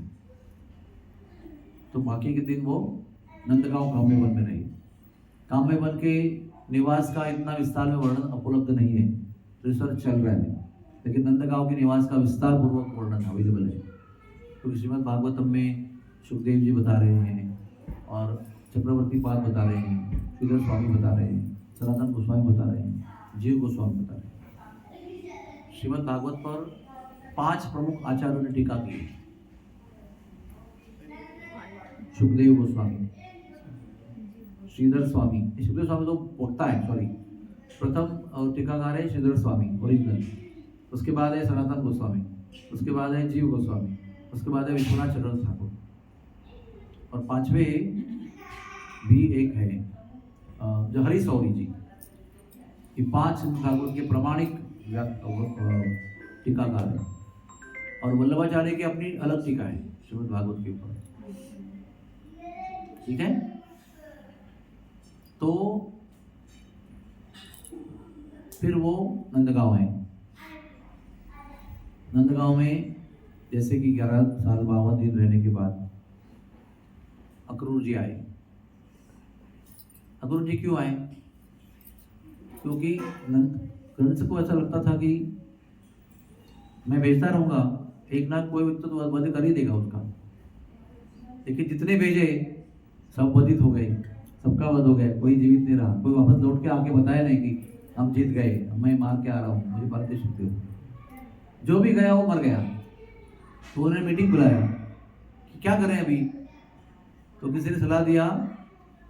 तो बाकी के दिन वो नंदगांव काम्यवन में रहे। काम्यवन के निवास का इतना विस्तार में वर्णन उपलब्ध नहीं है, रिसर्च चल रहा है, लेकिन नंदगांव के निवास का विस्तार पूर्वक वर्णन अवेलेबल है। तो श्रीमद् भागवतम में सुखदेव जी बता रहे हैं, और चक्रवर्ती पाद बता रहे हैं, श्रीधर स्वामी बता रहे हैं, सनातन गोस्वामी बता रहे हैं, जीव गोस्वामी बता रहे हैं। श्रीमद् भागवत पर 5 प्रमुख आचार्यों ने टीका की। सुखदेव गोस्वामी, श्रीधर स्वामी, श्रीधर स्वामी तो वक्ता है, सॉरी, प्रथम टीकाकार है श्रीधर स्वामी ओरिजिनल, उसके बाद है सनातन गोस्वामी, उसके बाद है जीव गोस्वामी, उसके बाद है विश्वनाथ चक्रवर्ती ठाकुर, और 5वें भी एक है, जो हरी सौरी जी, ये 5 श्रीमद् भागवत के प्रामाणिक टीकाकार हैं। और वल्लभाचार्य की अपनी अलग टीका है श्रीमद् भागवत के ऊपर, ठीक है। तो फिर वो नंदगांव है। नंदगांव में जैसे कि 11 साल 52 दिन रहने के बाद अक्रूर जी आए। अक्रूर जी क्यों आए? क्योंकि कंस को ऐसा लगता था कि मैं भेजता रहूंगा, एक ना कोई व्यक्ति तो वध कर ही देगा उसका, लेकिन जितने भेजे सब वधित हो गए, सबका वध हो गया, कोई जीवित नहीं रहा। कोई वापस लौट के आके बताया नहीं कि हम जीत गए, मैं मार के आ रहा हूँ, मुझे पालते सकते हो। जो भी गया वो मर गया। तो उन्होंने मीटिंग बुलाया कि क्या करें अभी। तो किसी ने सलाह दिया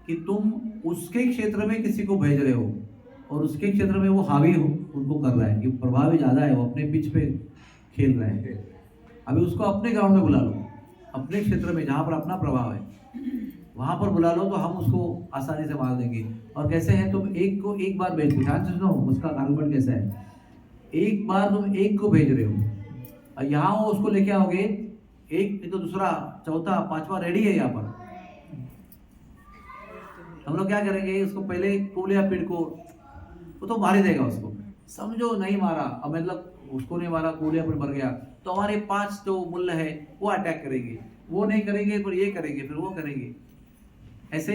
कि तुम उसके क्षेत्र में किसी को भेज रहे हो और उसके क्षेत्र में वो हावी हो उनको कर रहा है, कि प्रभावी ज़्यादा है, वो अपने पिच पे खेल रहे हैं। अभी उसको अपने ग्राउंड में बुला लो, अपने क्षेत्र में जहाँ पर अपना प्रभाव है वहाँ पर बुला लो, तो हम उसको आसानी से मार देंगे। और कैसे है, तुम एक को एक बार भेज दो, ध्यान से सुनो उसका आर्गुमेंट कैसा है। एक बार तुम एक को भेज रहे हो और यहाँ वो उसको लेके आओगे, एक नहीं तो दूसरा, चौथा, पांचवा रेडी है यहाँ पर। हम लोग क्या करेंगे, उसको पहले कूल या पीड़ को, वो तो मार ही देगा उसको। समझो नहीं मारा, अब मतलब उसको नहीं मारा, कूल या पीड़ मर गया, तो हमारे 5 जो मूल्य है वो अटैक करेंगे, वो नहीं करेंगे फिर ये करेंगे, फिर वो करेंगे। ऐसे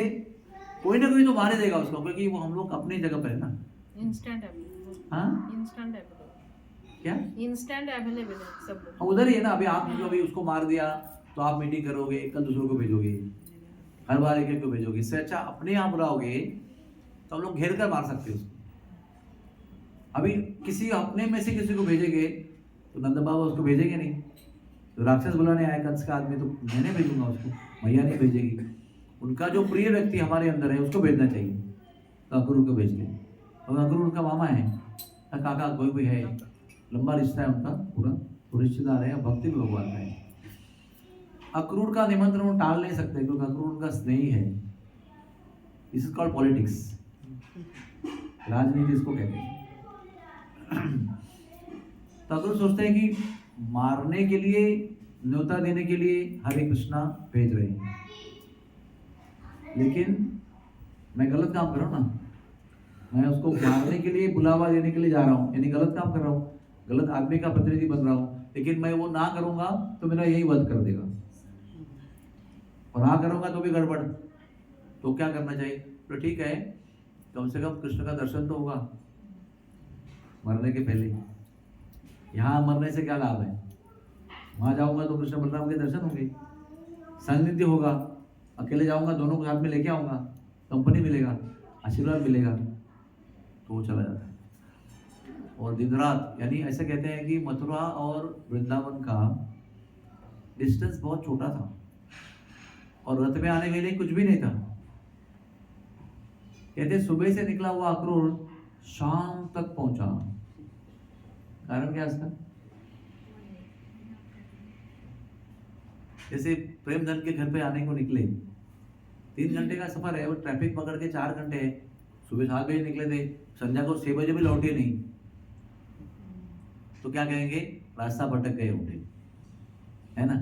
कोई ना कोई तो मार ही देगा उसको, क्योंकि वो हम लोग अपनी जगह पर है ना।
Instant available.
हाँ,
इंस्टेंट अवेलेबल।
क्या
इंस्टेंट अवेलेबल है सब लोग।
उधर ही है ना। अभी आप जो अभी उसको मार दिया तो आप मीटिंग करोगे, कल दूसरों को भेजोगे, हर बार एक एक को भेजोगे। इससे अच्छा अपने आप बुलाओगे तो हम लोग घेर कर मार सकते हैं उसको। अभी किसी अपने में से किसी को भेजेंगे तो नंद बाबा उसको भेजेंगे नहीं। तो राक्षस बुलाने आए कंस का आदमी, तो मैं नहीं भेजूंगा उसको, मैया नहीं भेजेगी। उनका जो प्रिय व्यक्ति हमारे अंदर है उसको भेजना चाहिए। तो अक्रूर को भेज दें, और अक्रूर उनका मामा है, काका कोई भी है, लंबा रिश्ता है उनका, पूरा तो रिश्तेदार है, भक्ति भी भगवान का है। अक्रूर का निमंत्रण वो टाल नहीं सकते, क्योंकि अक्रूर उनका स्नेही है। दिस इज कॉल्ड पॉलिटिक्स, राजनीति इसको कहते हैं। तो अक्रूर सोचते हैं कि मारने के लिए, न्योता देने के लिए हरे कृष्णा भेज रहे हैं, लेकिन मैं गलत काम कर रहा हूँ ना। मैं उसको मारने के लिए, बुलावा देने के लिए जा रहा हूँ, यानी गलत काम कर रहा हूँ, गलत आदमी का प्रतिनिधि बन रहा हूँ। लेकिन मैं वो ना करूँगा तो मेरा यही वध कर देगा, और हाँ करूँगा तो भी गड़बड़। तो क्या करना चाहिए? तो ठीक है, कम से कम कृष्ण का दर्शन तो होगा मरने के पहले। यहाँ मरने से क्या लाभ है? वहाँ जाऊँगा तो कृष्ण बलराम के दर्शन होंगे, सानिध्य होगा। अकेले जाऊँगा, दोनों को साथ में लेके आऊँगा, कंपनी मिलेगा, आशीर्वाद मिलेगा, तो वो चला जाता है। और दिन रात, यानी ऐसे कहते हैं कि मथुरा और वृंदावन का डिस्टेंस बहुत छोटा था, और रथ में आने के लिए कुछ भी नहीं था। कहते सुबह से निकला हुआ अक्रूर शाम तक पहुंचा। कारण क्या इसका? जैसे प्रेमधन के घर पे आने को निकले, 3 घंटे का सफर है, वो ट्रैफिक पकड़ के 4 घंटे है। सुबह 7 बजे निकले थे, संध्या को 6 बजे भी लौटे नहीं, तो क्या कहेंगे? रास्ता भटक गए होंगे, है ना।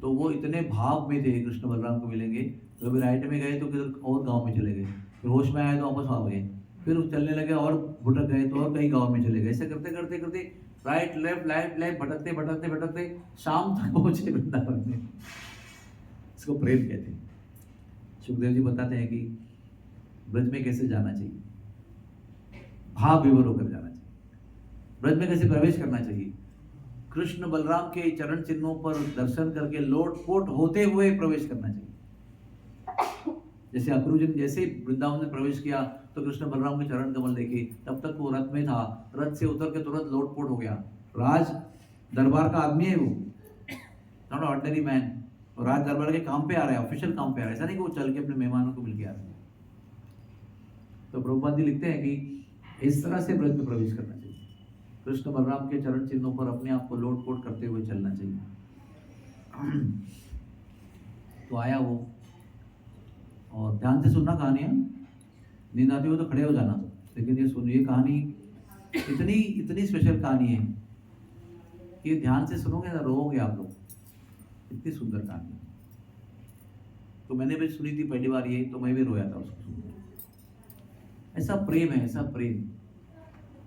तो वो इतने भाव में थे कृष्ण बलराम को मिलेंगे, तो अभी राइट में गए तो किधर और गांव में चले गए, फिर होश में आए तो वापस आ गए, फिर चलने लगे और भटक गए तो और कई गांव में चले गए। ऐसे करते करते करते राइट लेफ्ट राइट लेफ्ट भटकते भटकते भटकते शाम तक पहुंचे वृंदावन में। इसको प्रेम कहते हैं। सुखदेव जी बताते हैं कि ब्रज में कैसे जाना चाहिए, भाव विभोर होकर जाना चाहिए। ब्रज में कैसे प्रवेश करना चाहिए? कृष्ण बलराम के चरण चिन्हों पर दर्शन करके लोटपोट होते हुए प्रवेश करना चाहिए। जैसे अक्रूर जी जैसे वृंदावन में प्रवेश किया तो कृष्ण बलराम के चरण कमल देखे, तब तक वो रथ में था, रथ से उतर के तुरंत लोटपोट हो गया। राज दरबार का आदमी है वो, नॉट ऑर्डिनरी मैन। और राज दरबार के काम पे आ रहा है, ऑफिशियल काम पे आ रहा है, ऐसा नहीं कि वो चल के अपने मेहमानों को मिल के आ रहा है। तो प्रभुपाद जी लिखते हैं कि इस तरह से ब्रज में प्रवेश करना चाहिए, कृष्ण बलराम के चरण चिन्हों पर अपने आप को लोटपोट करते हुए चलना चाहिए। तो आया वो, और ध्यान से सुनना कहानियाँ, नींद आती हो तो खड़े हो जाना, लेकिन ये सुनिए कहानी इतनी इतनी स्पेशल कहानी है कि ये ध्यान से सुनोगे ना रोओगे आप लोग, इतनी सुंदर कहानी है। तो मैंने भी सुनी थी पहली बार ये, तो मैं भी रोया था उसको सुन के। ऐसा प्रेम है, ऐसा प्रेम,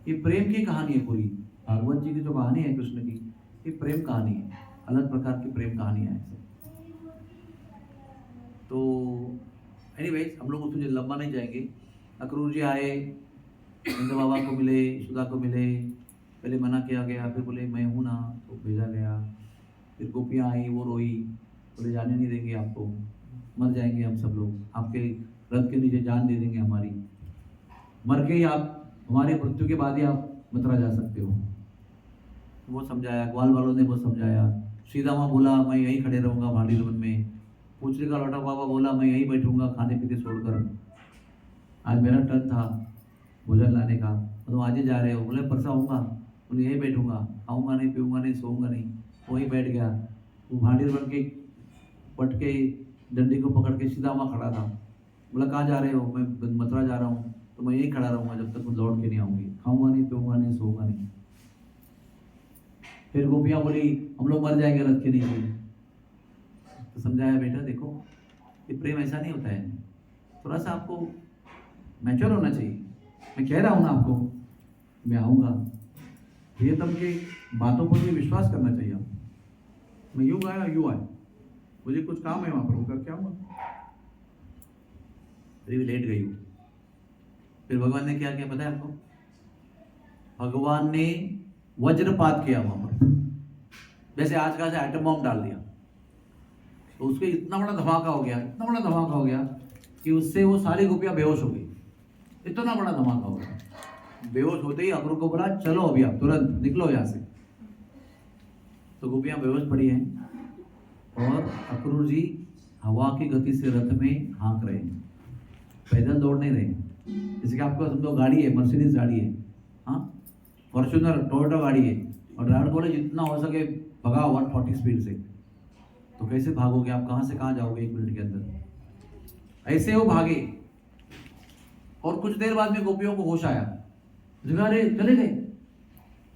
ये प्रेम की कहानी है पूरी। भागवत जी की जो कहानी है कृष्ण की, ये प्रेम कहानी है, अलग प्रकार की प्रेम कहानियाँ हैं सब। तो एनीवेज हम लोग उसमें लंबा नहीं जाएंगे। अक्रूर जी आए, नंद बाबा को मिले, यशोदा को मिले, पहले मना किया गया, फिर बोले मैं हूँ ना, तो भेजा गया। फिर गोपियाँ आई, वो रोई, बोले जाने नहीं देंगे आपको, मर जाएंगे हम सब लोग, आपके रथ के नीचे जान दे देंगे हमारी, मर के ही आप, हमारी मृत्यु के बाद ही आप मथुरा जा सकते हो। वो समझाया, ग्वाल वालों ने वो समझाया। सीधामा बोला मैं यहीं खड़े रहूँगा भांडी वन में। पूछने का लौटा बाबा बोला मैं यहीं बैठूंगा खाने पीते छोड़कर, आज मेरा टर्न था भोजन लाने का। तो आज ही जा रहे हो? बोले परसों आऊँगा। बोले यहीं बैठूंगा, खाऊंगा नहीं, पीऊँगा नहीं, सोऊंगा नहीं। वहीं बैठ गया। वो भांडी बन के पट के डंडी को पकड़ के सीधामा खड़ा था। बोला कहाँ जा रहे हो? मैं मथुरा जा रहा हूँ। तो मैं यहीं खड़ा रहूँगा जब तक मैं लौट के नहीं आऊँगी, खाऊंगा नहीं, पीऊँगा नहीं, सोऊंगा नहीं। फिर गोपियाँ बोली हम लोग मर जाएंगे रथ के नीचे। तो समझाया बेटा देखो ये प्रेम ऐसा नहीं होता है, थोड़ा सा आपको मैच्योर होना चाहिए। मैं कह रहा हूँ ना आपको मैं आऊँगा, प्रियतम के बातों पर भी विश्वास करना चाहिए। मैं यूँ आया यूँ आया, मुझे कुछ काम है वहाँ पर, वो करके आऊँगा। फिर भी लेट गई हूँ। फिर भगवान ने क्या किया पता है आपको? भगवान ने वज्रपात किया वहाँ पर, जैसे आज का एटम बॉम्ब डाल दिया। तो उसके इतना बड़ा धमाका हो गया, इतना बड़ा धमाका हो गया कि उससे वो सारी गोपियाँ बेहोश हो गई। इतना बड़ा धमाका हो गया। बेहोश होते ही अक्रूर को बोला चलो अभी आप तुरंत निकलो यहाँ से। तो गोपियाँ बेहोश पड़ी हैं और अक्रूर जी हवा की गति से रथ में हाँक रहे हैं, पैदल दौड़ नहीं रहे। जैसे कि आपको समझो गाड़ी है, मर्सिडीज गाड़ी है, हाँ फॉर्च्यूनर टोयोटा गाड़ी है, और ड्राइवर बोले जितना हो सके भगाओ 140 स्पीड से। तो कैसे भागोगे आप? कहाँ से कहाँ जाओगे 1 मिनट के अंदर? ऐसे वो भागे और कुछ देर बाद में गोपियों को होश आया, अरे चले गए।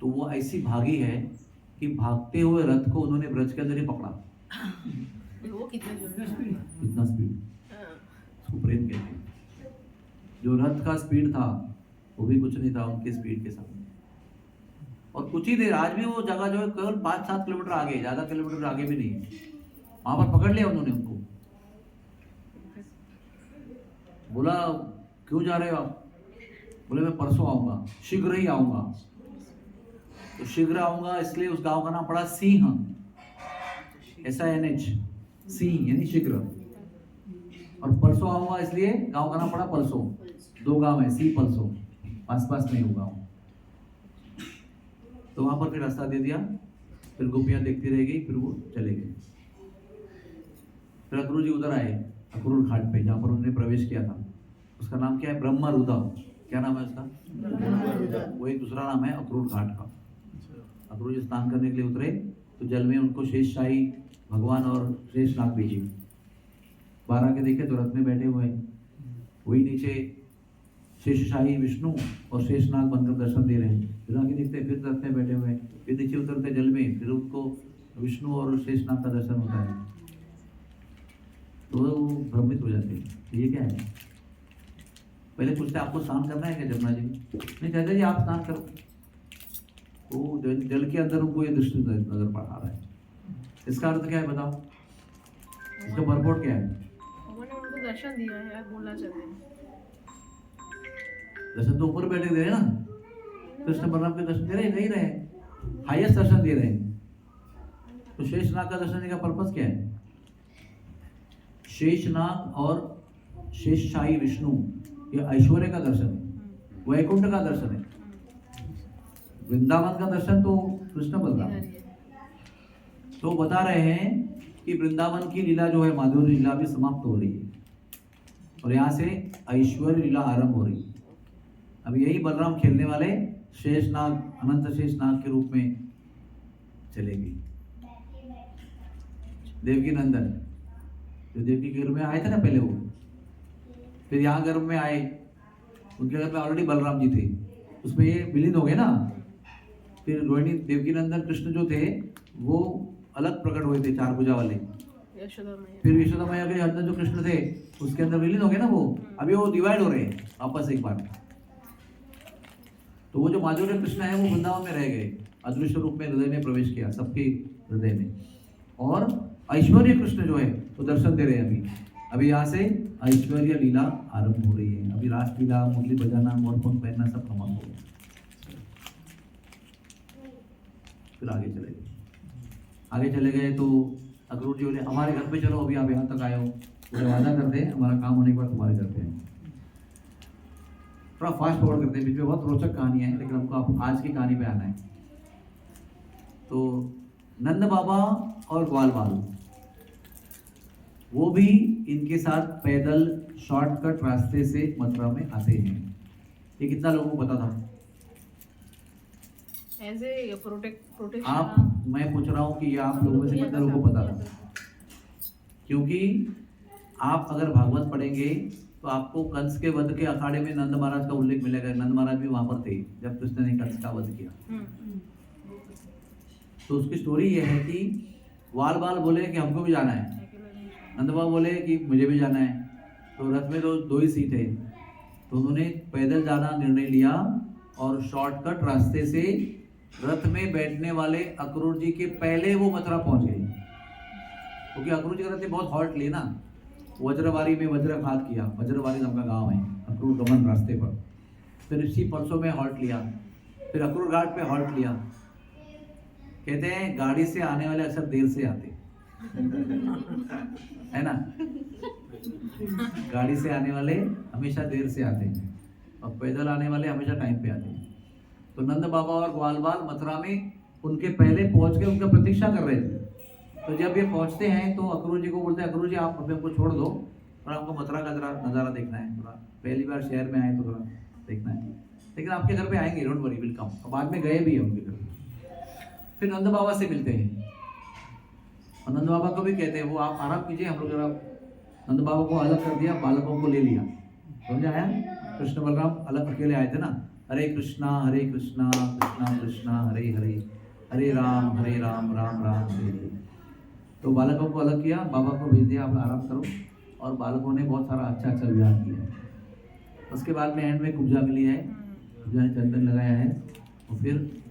तो वो ऐसी भागी है कि भागते हुए रथ को उन्होंने ब्रज के अंदर ही पकड़ा।
वो कितना स्पीड,
इतना स्पीड, उसको प्रेम कहते हैं। जो रथ का स्पीड था वो भी कुछ नहीं था उनके स्पीड के सामने। और कुछ ही देर, आज भी वो जगह जो है केवल 5-7 किलोमीटर आगे, ज्यादा किलोमीटर आगे भी नहीं है, वहां पर पकड़ लिया उन्होंने उनको। बोला क्यों जा रहे हो आप? बोले मैं परसों आऊंगा, शीघ्र ही आऊंगा। तो शीघ्र आऊंगा इसलिए उस गांव का नाम पड़ा सिंह, SINH, सिंह यानी शीघ्र। और परसों आऊंगा इसलिए गांव का नाम पड़ा परसों। 2 गांव है, सी परसों, पास पास नहीं होगा। तो वहां पर फिर रास्ता दे दिया। फिर गोपियां देखती रह गई, फिर वो चले गए। फिर अक्रूर जी उधर आए, अक्रूर घाट पे जहाँ पर उन्होंने प्रवेश किया था। उसका नाम क्या है? ब्रह्मरुदा। क्या नाम है उसका? वो एक दूसरा नाम है अक्रूर घाट का। अक्रूर जी स्नान करने के लिए उतरे तो जल में उनको शेषशाही भगवान और शेषनाग भेजे। 12 के देखे तो रथ में बैठे हुए, वही नीचे शेषशाही विष्णु और शेषनाग बनकर दर्शन दे रहे हैं। फिर आगे देखते फिर रथ में बैठे हुए, फिर नीचे उतरते जल में, फिर उनको विष्णु और शेषनाग का दर्शन होता है। तो वो भ्रमित हो जाते हैं, ये क्या है? पहले पूछते आपको स्नान करना है क्या जमुना जी? नहीं कहते जी आप स्नान करो। वो जल के अंदर उनको ये दृष्टि नजर पड़ रहा है। इसका अर्थ क्या है बताओ? इसका परपोर्ट क्या है?
उन्होंने उनको दर्शन दिया है, आप बोलना चाहते हैं।
दर्शन तो ऊपर बैठे दे रहे हैं ना, कृष्ण बलराम के दर्शन दे रहे नहीं रहे, हाईएस्ट दर्शन दे रहे हैं। तो शेषनाग का दर्शन देने का पर्पस क्या है? शेषनाग और शेषशाही विष्णु ये ऐश्वर्य का दर्शन है, वैकुंठ का दर्शन है। वृंदावन का दर्शन तो कृष्ण बलराम। तो बता रहे हैं कि वृंदावन की लीला जो है, माधुर्य लीला भी समाप्त हो रही है और यहाँ से ऐश्वर्य लीला आरंभ हो रही है। अब यही बलराम खेलने वाले शेषनाग, अनंत शेषनाग के रूप में चलेगी। देवकी नंदन जो देवकी के घर में आए थे ना पहले, वो फिर यहाँ गर्भ में आए, उनके घर में ऑलरेडी बलराम जी थे, उसमें ये विलीन हो गए ना। फिर रोहिणी देवकी नंदन कृष्ण जो थे वो अलग प्रकट हुए थे, 4 भुजा वाले।
यशोदा मैया।
फिर यशोदा मैया के अंदर जो कृष्ण थे उसके अंदर विलीन हो गए ना वो। अभी वो डिवाइड हो रहे हैं वापस एक बार। तो वो जो माधुर्य कृष्ण है वो वृंदावन में रह गए, अदृश्य रूप में हृदय में प्रवेश किया, सबके हृदय में। और ऐश्वर्य कृष्ण जो है वो दर्शन दे रहे हैं अभी। अभी यहाँ से ऐश्वर्य लीला आरंभ हो रही है। अभी रासलीला, मुरली बजाना, मोरपंख पहनना सब समाप्त हो गया। फिर आगे चले गए। आगे चले गए तो अक्रूर जी बोले हमारे घर पे चलो, अभी आप यहाँ तक आए हो, बोले वादा करते हैं हमारा काम होने के बाद तुम्हारे घर पे आएंगे। थोड़ा फास्ट फॉरवर्ड करते हैं, बीच में बहुत रोचक कहानी है, लेकिन हमको आप आज की कहानी पे आना है। तो नंद बाबा और ग्वाल बाल वो भी इनके साथ पैदल शॉर्टकट रास्ते से मथुरा में आते हैं। ये कितना लोगों को पता था?
As a protection.
आप, मैं पूछ रहा हूँ कि ये आप लोगों में से कितना लोगों को पता था? क्योंकि आप अगर भागवत पढ़ेंगे तो आपको कंस के वध के अखाड़े में नंद महाराज का उल्लेख मिलेगा। नंद महाराज भी वहां पर थे जब कृष्ण ने कंस का वध किया। तो उसकी स्टोरी ये है कि वाल बाल बोले कि हमको भी जाना है, नंद बाबा बोले कि मुझे भी जाना है। तो रथ में तो 2 ही सीट है, तो उन्होंने पैदल जाना निर्णय लिया और शॉर्टकट रास्ते से रथ में बैठने वाले अक्रूर जी के पहले वो मथुरा पहुंच गए। क्योंकि अक्रूर जी का रथ ने बहुत हॉल्ट लिए ना, वज्रवारी में वज्रघात किया। वज्रवारी नाम का गांव है अक्रूर गमन रास्ते पर। फिर इसी परसों में हॉल्ट लिया, फिर अक्रूर घाट पे हॉल्ट लिया। कहते हैं गाड़ी से आने वाले अक्सर देर से आते है ना, गाड़ी से आने वाले हमेशा देर से आते हैं और पैदल आने वाले हमेशा टाइम पे आते हैं। तो नंद बाबा और ग्वाल बाल मथुरा में उनके पहले पहुंच के उनका प्रतीक्षा कर रहे थे। तो जब ये पहुंचते हैं तो अक्रूर जी को बोलते हैं अक्रूर जी आप हमको छोड़ दो और हमको मथुरा का जरा नज़ारा देखना है, थोड़ा पहली बार शहर में आए तो थोड़ा देखना है, लेकिन आपके घर पे आएंगे, डोंट वरी, विल कम। और बाद में गए भी है उनके घर। फिर नंद बाबा से मिलते हैं और नंद बाबा को भी कहते हैं वो आप आराम कीजिए, हम लोग जरा। नंद बाबा को अलग कर दिया, बालकों को ले लिया। समझ आया? कृष्ण बलराम अलग अकेले आए थे ना। हरे कृष्णा कृष्णा कृष्णा हरे हरे, हरे राम राम राम हरे हरे। तो बालकों को अलग किया, बाबा को भेज दिया आप आराम करो। और बालकों ने बहुत सारा अच्छा अच्छा विहार किया। उसके बाद में एंड में कुब्जा मिली है, कुब्जा ने चंदन लगाया है। और फिर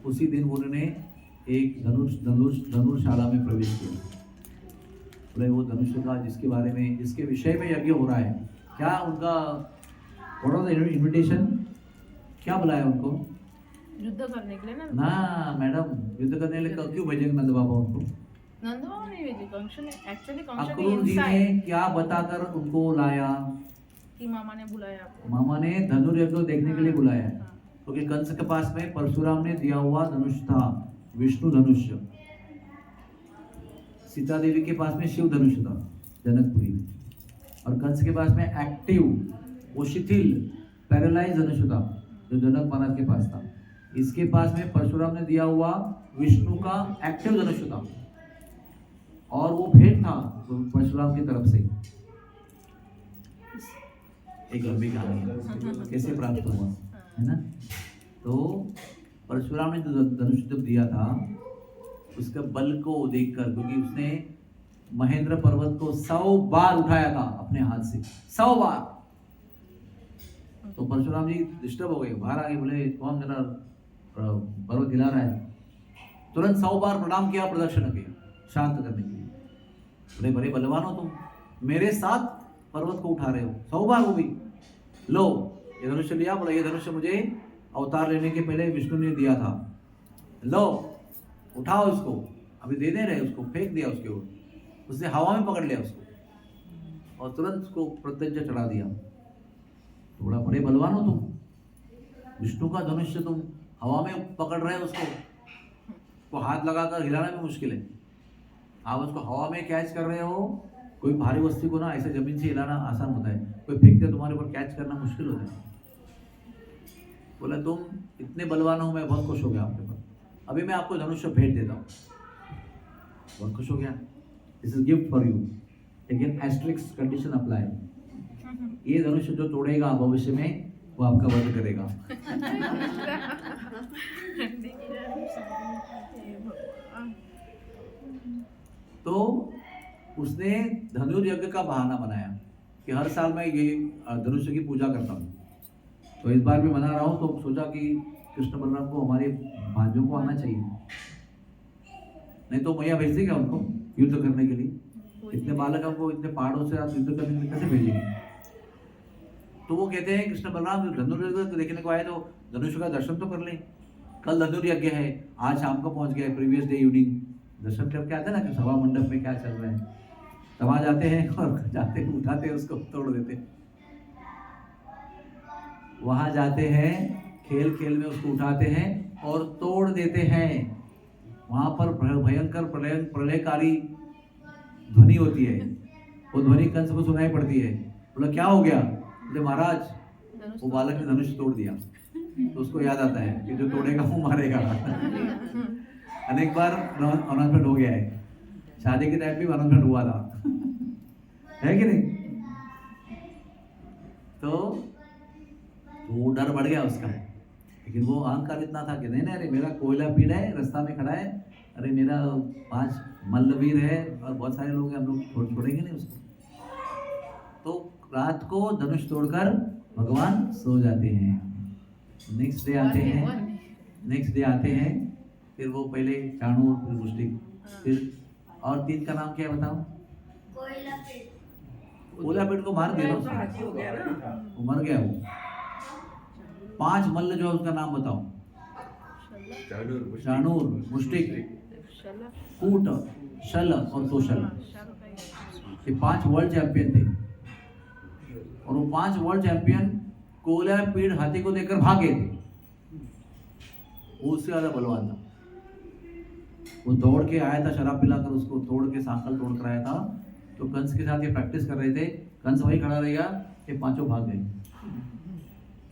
उसी दिन उन्होंने एक धनुषशाला में प्रवेश किया। बोले वो धनुष का जिसके बारे में, जिसके विषय में यज्ञ हो रहा है, क्या उनका इन्विटेशन क्या बुलाया उनको?
युद्ध करने के लिए
ना मैडम, युद्ध करने के लिए क्यों भेजेंगे नंद बाबा उनको?
नंद बाबा नहीं भेजे, कंस ने एक्चुअली कंस
अक्रूर जी ने क्या बताकर उनको लाया
कि मामा ने बुलाया आपको।
मामा ने धनुर्यज्ञ देखने के लिए बुलाया है, क्योंकि कंस के पास में परशुराम ने दिया हुआ धनुष था, विष्णु धनुष। सीता देवी के पास में शिव धनुष था जनकपुरी में, और कंस के पास में एक्टिव, वो शिथिल पैरालाइज धनुष था जो जनक महाराज के पास था। इसके पास में परशुराम ने दिया हुआ विष्णु का एक्टिव धनुष था, और वो भेंट था परशुराम की तरफ से। एक लंबी कहानी है कैसे प्राप्त हुआ है ना। तो परशुराम ने जो धनुष जब दिया था उसके बल को देखकर, क्योंकि उसने महेंद्र पर्वत को 100 बार उठाया था अपने हाथ से, 100 बार। तो परशुराम जी डिस्टर्ब हो गए, बाहर आ गए, बोले कौन जरा पर्वत हिला रहा है। तुरंत 100 बार प्रणाम किया, प्रदक्षिण किया शांत करने के लिए। बोले बड़े बलवान हो तुम, मेरे साथ पर्वत को उठा रहे हो 100 बार। वो भी लो ये धनुष लिया, बोला ये धनुष मुझे अवतार लेने के पहले विष्णु ने दिया था, लो उठाओ इसको। अभी दे रहे उसको, फेंक दिया उसके ऊपर, उसने हवा में पकड़ लिया उसको और तुरंत उसको प्रत्यंचा चढ़ा दिया। थोड़ा बड़े बलवान हो तुम, विष्णु का धनुष तुम हवा में पकड़ रहे हो, उसको हाथ लगाकर हिलाना भी मुश्किल है, आप उसको हवा में कैच कर रहे हो। कोई भारी वस्तु को ना ऐसे जमीन से हिलाना आसान होता है, कोई फेंकते तुम्हारे ऊपर कैच करना मुश्किल होता है। बोला तुम इतने बलवान हो, मैं बहुत खुश हो गया आपके पास, अभी मैं आपको धनुष भेंट देता हूँ। बहुत खुश हो गया, this is gift for you, लेकिन एस्ट्रिक्स कंडीशन अप्लाई। ये धनुष जो तोड़ेगा भविष्य में वो आपका वध करेगा। तो उसने धनुर्यज्ञ का बहाना बनाया कि हर साल मैं ये धनुष की पूजा करता हूँ, तो इस बार भी मना रहा हूँ। तो सोचा कि कृष्ण बलराम को हमारे भांजों को आना चाहिए, नहीं तो मैया भेज देगा उनको युद्ध करने के लिए। इतने बालक हमको इतने पहाड़ों से आप युद्ध करने के लिए कैसे भेजेंगे? तो वो कहते हैं कृष्ण बलराम धनुर्यज्ञ देखने को आए तो धनुष का दर्शन तो कर लें। कल धनुर्यज्ञ है, आज शाम को पहुंच गए, प्रीवियस डे इवनिंग दर्शन करके आते हैं ना कि सभा मंडप में क्या चल रहा है, तब आ जाते हैं और जाते हैं उठाते हैं उसको तोड़ देते हैं। वहां जाते हैं, खेल खेल में उसको उठाते हैं और तोड़ देते हैं। वहां पर भयंकर प्रलयकारी ध्वनि होती है, वो ध्वनि कंस को सुनाई पड़ती है। बोला क्या हो गया? बोले महाराज वो बालक ने धनुष तोड़ दिया। तो उसको याद आता है कि जो तोड़ेगा वो मारेगा। अनेक बार अनाउंसमेंट हो गया है, शादी के टाइम भी अनाउंसमेंट हुआ था, है कि नहीं? तो वो डर बढ़ गया उसका, लेकिन वो अहंकार इतना था कि नहीं नहीं, अरे मेरा कोयला पीड़ है, रास्ता में खड़ा है, अरे मेरा 5 मल्लवीर है और बहुत सारे लोग हैं, हम लोग छोड़ेंगे नहीं उसको। तो रात को धनुष तोड़कर भगवान सो जाते हैं। नेक्स्ट डे आते हैं, फिर वो पहले चाणूर, फिर मुष्टिक, फिर और 3 का नाम क्या है बताओ? कोयलापीठ को मार दिया उसने, वो मर गया। वो 5 मल्ल जो है उसका नाम बताओ? चाणूर, मुष्टिक, कूट, शल और तोशल। ये 5 वर्ल्ड चैंपियन थे और वो 5 वर्ल्ड चैंपियन कोयलापीठ हाथी को देकर भागे थे। वो उससे ज्यादा बलवान था। वो दौड़ के आया था, शराब पिलाकर उसको तोड़ के सांकल तोड़ कर आया था। तो कंस के साथ ये प्रैक्टिस कर रहे थे, कंस वही खड़ा रहेगा, ये 5 भाग गए।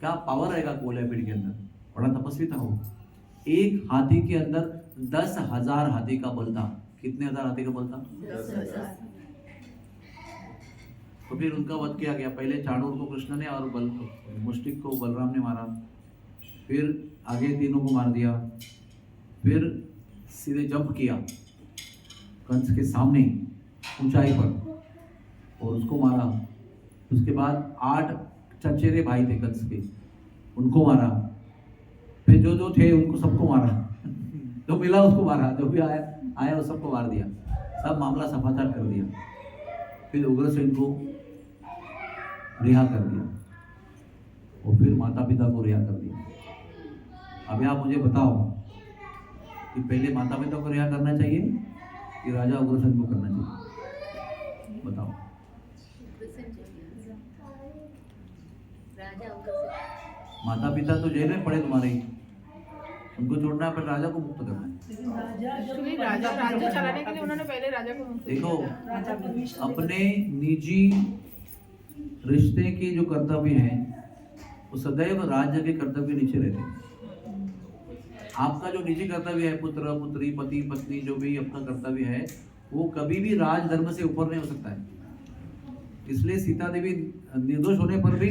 क्या पावर रहेगा कोयलापीठ के अंदर, बड़ा तपस्वी था वो। एक हाथी के अंदर 10,000 हाथी का बल था। कितने हजार हाथी का बल था?
10,000।
तो फिर उनका वध किया गया। पहले चाणूर को कृष्ण ने और मुष्टिक को बलराम ने मारा, फिर आगे तीनों को मार दिया, फिर सीधे जंप किया कंस के सामने ऊंचाई पर और उसको मारा। उसके बाद 8 चचेरे भाई थे कंस के, उनको मारा। फिर जो जो थे उनको सबको मारा, जो मिला उसको मारा, जो भी आया वो सबको मार दिया। सब मामला समाचार कर दिया। फिर उग्रसेन को रिहा कर दिया और फिर माता पिता को रिहा कर दिया। अभी आप मुझे बताओ कि पहले माता पिता को रिहा करना चाहिए कि राजा उग्रसेन को करना चाहिए? बताओ। माता पिता तो जेल में पड़े तुम्हारे, उनको छोड़ना है, पर राजा को मुक्त करना है।
एक्चुअली राजा राज्य चलाने के लिए उन्होंने पहले राजा को मुक्त
देखो,
किया।
अपने निजी रिश्ते के जो कर्तव्य हैं वो सदैव राज्य के कर्तव्य के नीचे रहते हैं। आपका जो निजी कर्तव्य है, पुत्र पुत्री, पति पत्नी, जो भी अपना कर्तव्य है, वो कभी भी राज धर्म से ऊपर नहीं हो सकता है। इसलिए सीता देवी निर्दोष होने पर भी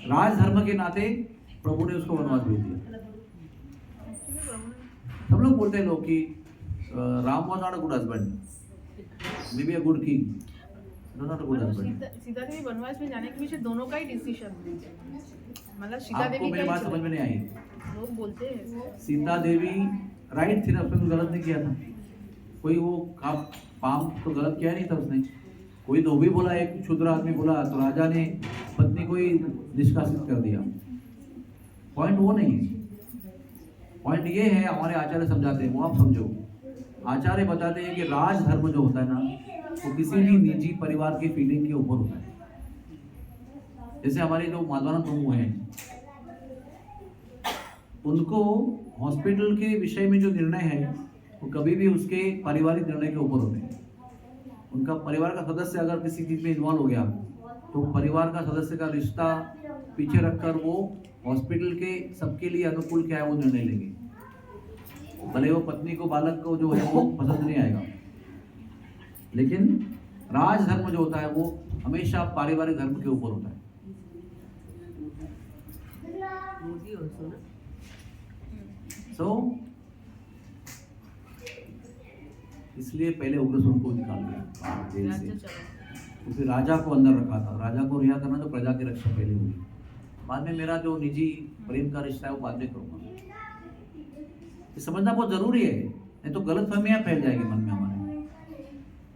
राज धर्म के नाते प्रभु ने उसको वनवास भेज दिया। सब लोग बोलते हैं लोग कि Ram was not a good husband, maybe a good king, not a good husband।
Sita Devi वनवास में जाने के पीछे दोनों का ही डिसीजन, मतलब सीता
आपको
देवी
मेरी बात समझ में नहीं आई?
लोग बोलते हैं
सीता देवी राइट थी ना, उसने कुछ गलत नहीं किया था। कोई वो पाम तो गलत किया नहीं था उसने। कोई धोबी बोला, एक क्षुद्र आदमी बोला, तो राजा ने पत्नी को ही निष्कासित कर दिया। पॉइंट वो नहीं है। पॉइंट ये है, हमारे आचार्य समझाते हैं, वो आप समझो। आचार्य बताते हैं कि राज धर्म जो होता है ना, वो किसी भी निजी परिवार की फीलिंग के ऊपर होता है। जैसे हमारे जो माधवानंद प्रभु हैं, उनको हॉस्पिटल के विषय में जो निर्णय है वो कभी भी उसके पारिवारिक निर्णय के ऊपर होते हैं। उनका परिवार का सदस्य अगर किसी चीज में इन्वॉल्व हो गया तो परिवार का सदस्य का रिश्ता पीछे रखकर वो हॉस्पिटल के सबके लिए अनुकूल क्या है वो निर्णय लेंगे। भले वो पत्नी को, बालक को जो है वो पसंद नहीं आएगा, लेकिन राजधर्म जो होता है वो हमेशा पारिवारिक धर्म के ऊपर होता है। सो इसलिए पहले उग्रसेन को निकाल दिया जेल से,
राज्य चला।
तो फिर राजा को अंदर रखा था। राजा को रिहा करना तो प्रजा की रक्षा पहले हुई, बाद में मेरा जो निजी प्रेम का रिश्ता है वो बाद में करूंगा। ये समझना बहुत जरूरी है, नहीं तो गलत फहमियां फैल जाएगी मन में हमारे।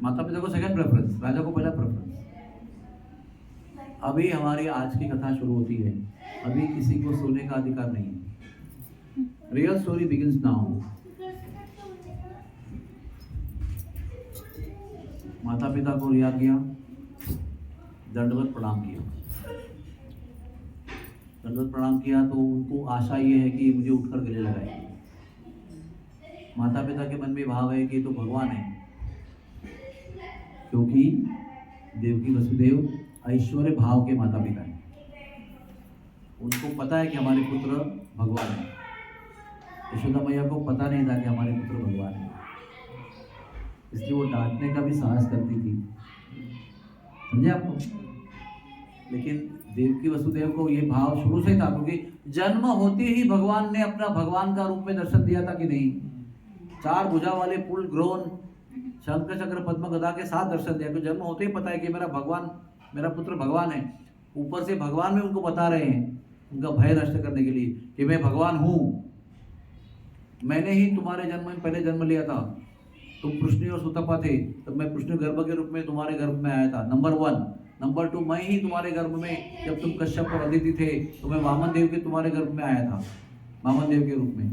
माता पिता को सेकंड प्रेफरेंस, राजा को पहला प्रेफरेंस। अभी हमारी आज की कथा शुरू होती है, अभी किसी को सोने का अधिकार नहीं है। Real story begins now. माता पिता को रिहा किया, दंडवत प्रणाम किया। दंडवत प्रणाम किया तो उनको आशा ये है कि मुझे उठकर गले लगाएंगे। माता पिता के मन में भाव है कि तो भगवान है, क्योंकि देवकी वसुदेव ऐश्वर्य भाव के माता पिता हैं। उनको पता है कि हमारे पुत्र भगवान है। यशोदा मैया को पता नहीं था कि हमारे पुत्र भगवान है, इसलिए वो डांटने का भी साहस करती थी। समझे आपको? लेकिन देवकी वसुदेव को ये भाव शुरू से था, क्योंकि जन्म होते ही भगवान ने अपना भगवान का रूप में दर्शन दिया था कि नहीं? 4 भुजा वाले फुल ग्रोन शंख चक्र पद्म गदा के साथ दर्शन दिया, क्योंकि जन्म होते ही पता है कि मेरा भगवान, मेरा पुत्र भगवान है। ऊपर से भगवान भी उनको बता रहे हैं, उनका भय नष्ट करने के लिए कि मैं भगवान हूँ, मैंने ही तुम्हारे जन्म में पहले जन्म लिया था। तुम कृष्ण और सुतपा थे, तब मैं कृष्ण गर्भ के रूप में तुम्हारे गर्भ में आया था, नंबर 1। नंबर 2, मैं ही तुम्हारे गर्भ में, जब तुम कश्यप और अदिति थे तो मैं वामन देव के तुम्हारे गर्भ में आया था, वामन देव के रूप में।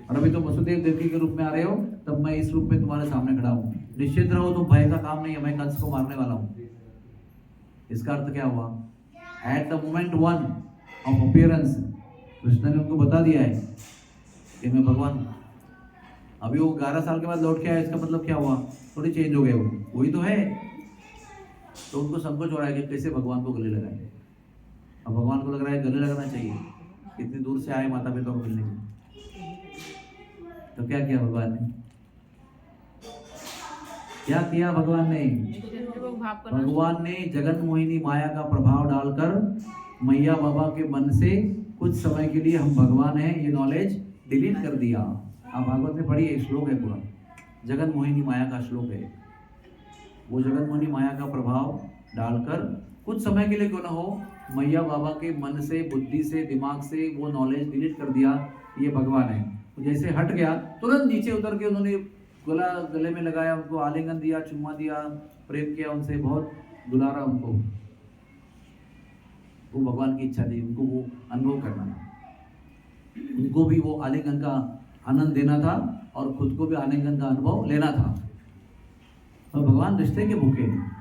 और अभी तुम वसुदेव देवकी के रूप में आ रहे हो, तब मैं इस रूप में तुम्हारे सामने खड़ा हूँ। निश्चित रहो, तुम भय का काम नहीं है, मैं कंस को मारने वाला हूँ। इसका अर्थ क्या हुआ? At the moment 1 of appearance Krishna ने उनको बता दिया है कि मैं भगवान हूँ। अभी वो 11 साल के बाद लौट के आया, इसका मतलब क्या हुआ? थोड़ी चेंज हो गए, वो वही तो है। तो उनको संकोच हो रहा है कि कैसे भगवान को गले लगाए। अब भगवान को लग रहा है गले लगाना चाहिए, इतनी दूर से आए माता पिता को मिलने के लिए। तो क्या किया भगवान ने? क्या किया भगवान ने? भगवान ने जगन मोहिनी माया का प्रभाव डालकर मैया बाबा के मन से कुछ समय के लिए हम भगवान हैं ये नॉलेज डिलीट कर दिया। आप भागवत में पढ़िए, श्लोक है पूरा, जगन मोहिनी माया का श्लोक है। वो जगन मोहिनी माया का प्रभाव डालकर कुछ समय के लिए क्यों ना हो, मैया बाबा के मन से, बुद्धि से, दिमाग से वो नॉलेज डिलीट कर दिया, ये भगवान है। तो जैसे हट गया, तुरंत नीचे उतर के उन्होंने गले में लगाया, उनको आलिंगन दिया, चुम्मा दिया, प्रेम किया उनसे, बहुत दुलारा उनको। वो भगवान की इच्छा थी, उनको वो अनुभव करना था, उनको भी वो आलिंगन का आनंद देना था और खुद को भी आलिंगन का अनुभव लेना था। तो भगवान रिश्ते के भूखे हैं,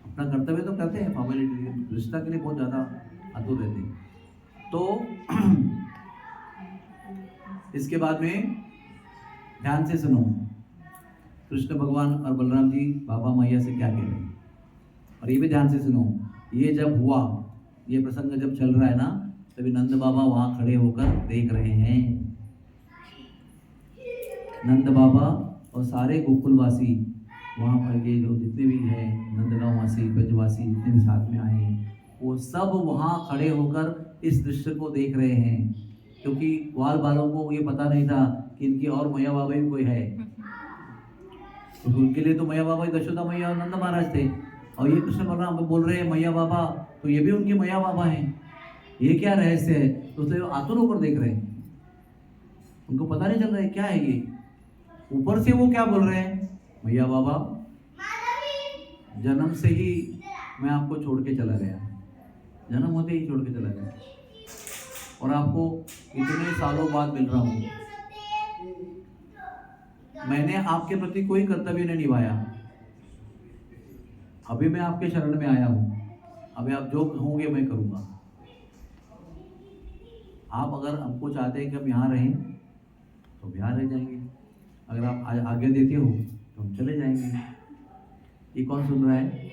अपना कर्तव्य तो करते हैं, फॉर्मेलिटी, रिश्ता के लिए बहुत ज़्यादा आतुर रहते हैं। तो इसके बाद में ध्यान से सुनो, कृष्ण भगवान और बलराम जी बाबा मैया से क्या कह रहे हैं, और ये भी ध्यान से सुनो। ये जब हुआ, ये प्रसंग जब चल रहा है ना, तभी नंद बाबा वहाँ खड़े होकर देख रहे हैं। नंद बाबा और सारे गोकुलवासी वहाँ पर के जो जितने भी हैं, नंदगांव वासी, ब्रजवासी जितने भी साथ में आए हैं, वो सब वहाँ खड़े होकर इस दृश्य को देख रहे हैं, क्योंकि ग्वाल बालों को ये पता नहीं था कि इनकी और मैया बाबा भी कोई है। तो उनके लिए तो मैया बाबा यशोदा मैया और नंद महाराज थे, और ये कृष्ण बलराम बोल रहे हैं मैया बाबा, तो ये भी उनके मैया बाबा हैं। ये क्या रहस्य है? तो उससे आतुर होकर देख रहे हैं, उनको पता नहीं चल रहा है क्या है ये। ऊपर से वो क्या बोल रहे हैं, मैया बाबा जन्म से ही मैं आपको छोड़ के चला गया, जन्म होते ही छोड़ के चला गया, और आपको इतने सालों बाद मिल रहा हूँ। मैंने आपके प्रति कोई कर्तव्य नहीं निभाया, अभी मैं आपके शरण में आया हूँ, अभी आप जो होंगे मैं करूँगा। आप अगर हमको चाहते हैं कि हम यहाँ रहें तो हम यहाँ रह जाएंगे, अगर आप आगे देते हो तो हम चले जाएंगे। ये कौन सुन रहा है?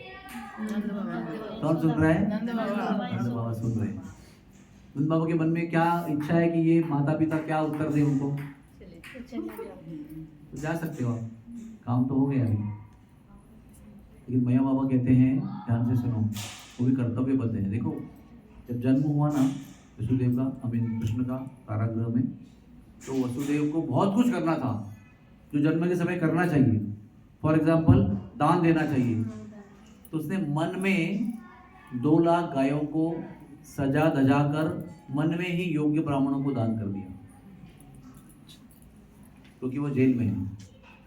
कौन सुन रहा है?
नंद
बाबा सुन रहे हैं। नंद बाबा के मन में क्या इच्छा है कि ये माता पिता क्या उत्तर दे उनको? तो जा सकते हो आप, काम तो हो गया अभी। लेकिन मैया बाबा कहते हैं, ध्यान से सुनो, वो भी कर्तव्यबद्ध है। देखो, जब जन्म हुआ ना वसुदेव का, कृष्ण का कारागृह में, तो वसुदेव को बहुत कुछ करना था जो जन्म के समय करना चाहिए। फॉर एग्जाम्पल, दान देना चाहिए। तो उसने मन में 2 लाख गायों को सजा धजा कर मन में ही योग्य ब्राह्मणों को दान कर दिया, क्योंकि वो जेल में है।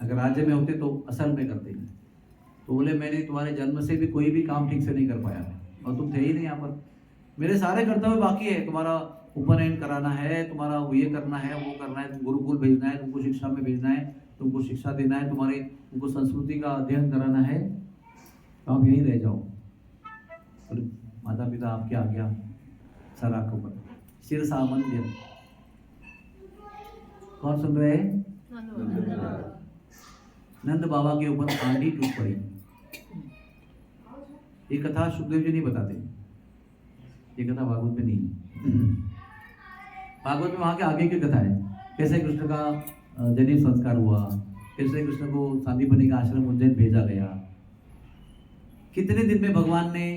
अगर राज्य में होते तो असल में करते। तो बोले, मैंने तुम्हारे जन्म से भी कोई भी काम ठीक से नहीं कर पाया और तुम थे ही नहीं यहाँ पर। मेरे सारे कर्तव्य बाकी है, तुम्हारा उपनयन कराना है, तुम्हारा ये करना है, वो करना है, गुरुकुल भेजना है, तुमको शिक्षा में भेजना है, तुमको शिक्षा देना है, तुमको संस्कृति का अध्ययन कराना है, तो आप यहीं रह जाओ। और माता पिता आपके आज्ञा सर आंखों पर, सिर सामंद्य। कौन सुन रहे हैं? नंद बाबा के ऊपर आंधी टूट पड़ी। ये कथा सुखदेव जी नहीं बताते, ये कथा भागवत में नहीं। भागवत में वहां के आगे की कथा है, कैसे कृष्ण का जनेऊ संस्कार हुआ, कैसे कृष्ण को सांदीपनि का आश्रम उज्जैन भेजा गया, कितने दिन में भगवान ने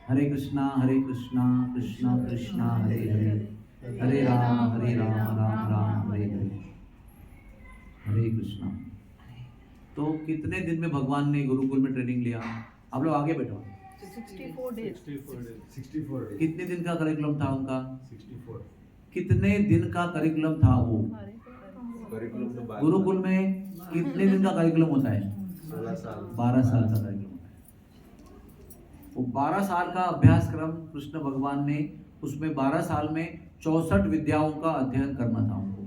हरे कृष्णा कृष्णा कृष्णा हरे हरे, हरे राम राम राम हरे हरे, हरे कृष्णा। तो कितने दिन में भगवान ने गुरुकुल में ट्रेनिंग लिया? आप लोग आगे बैठो।
64 डेज।
64
कितने दिन का करिकुलम था उनका?
64
कितने दिन का करिकुलम था वो?
करिकुलम तो
गुरुकुल में कितने दिन का करिकुलम होता है?
16 साल
12 साल का करिकुलम होता है। वो 12 साल का अभ्यास क्रम कृष्ण भगवान ने, उसमें 12 साल में 64 विद्याओं का अध्ययन करना था उनको।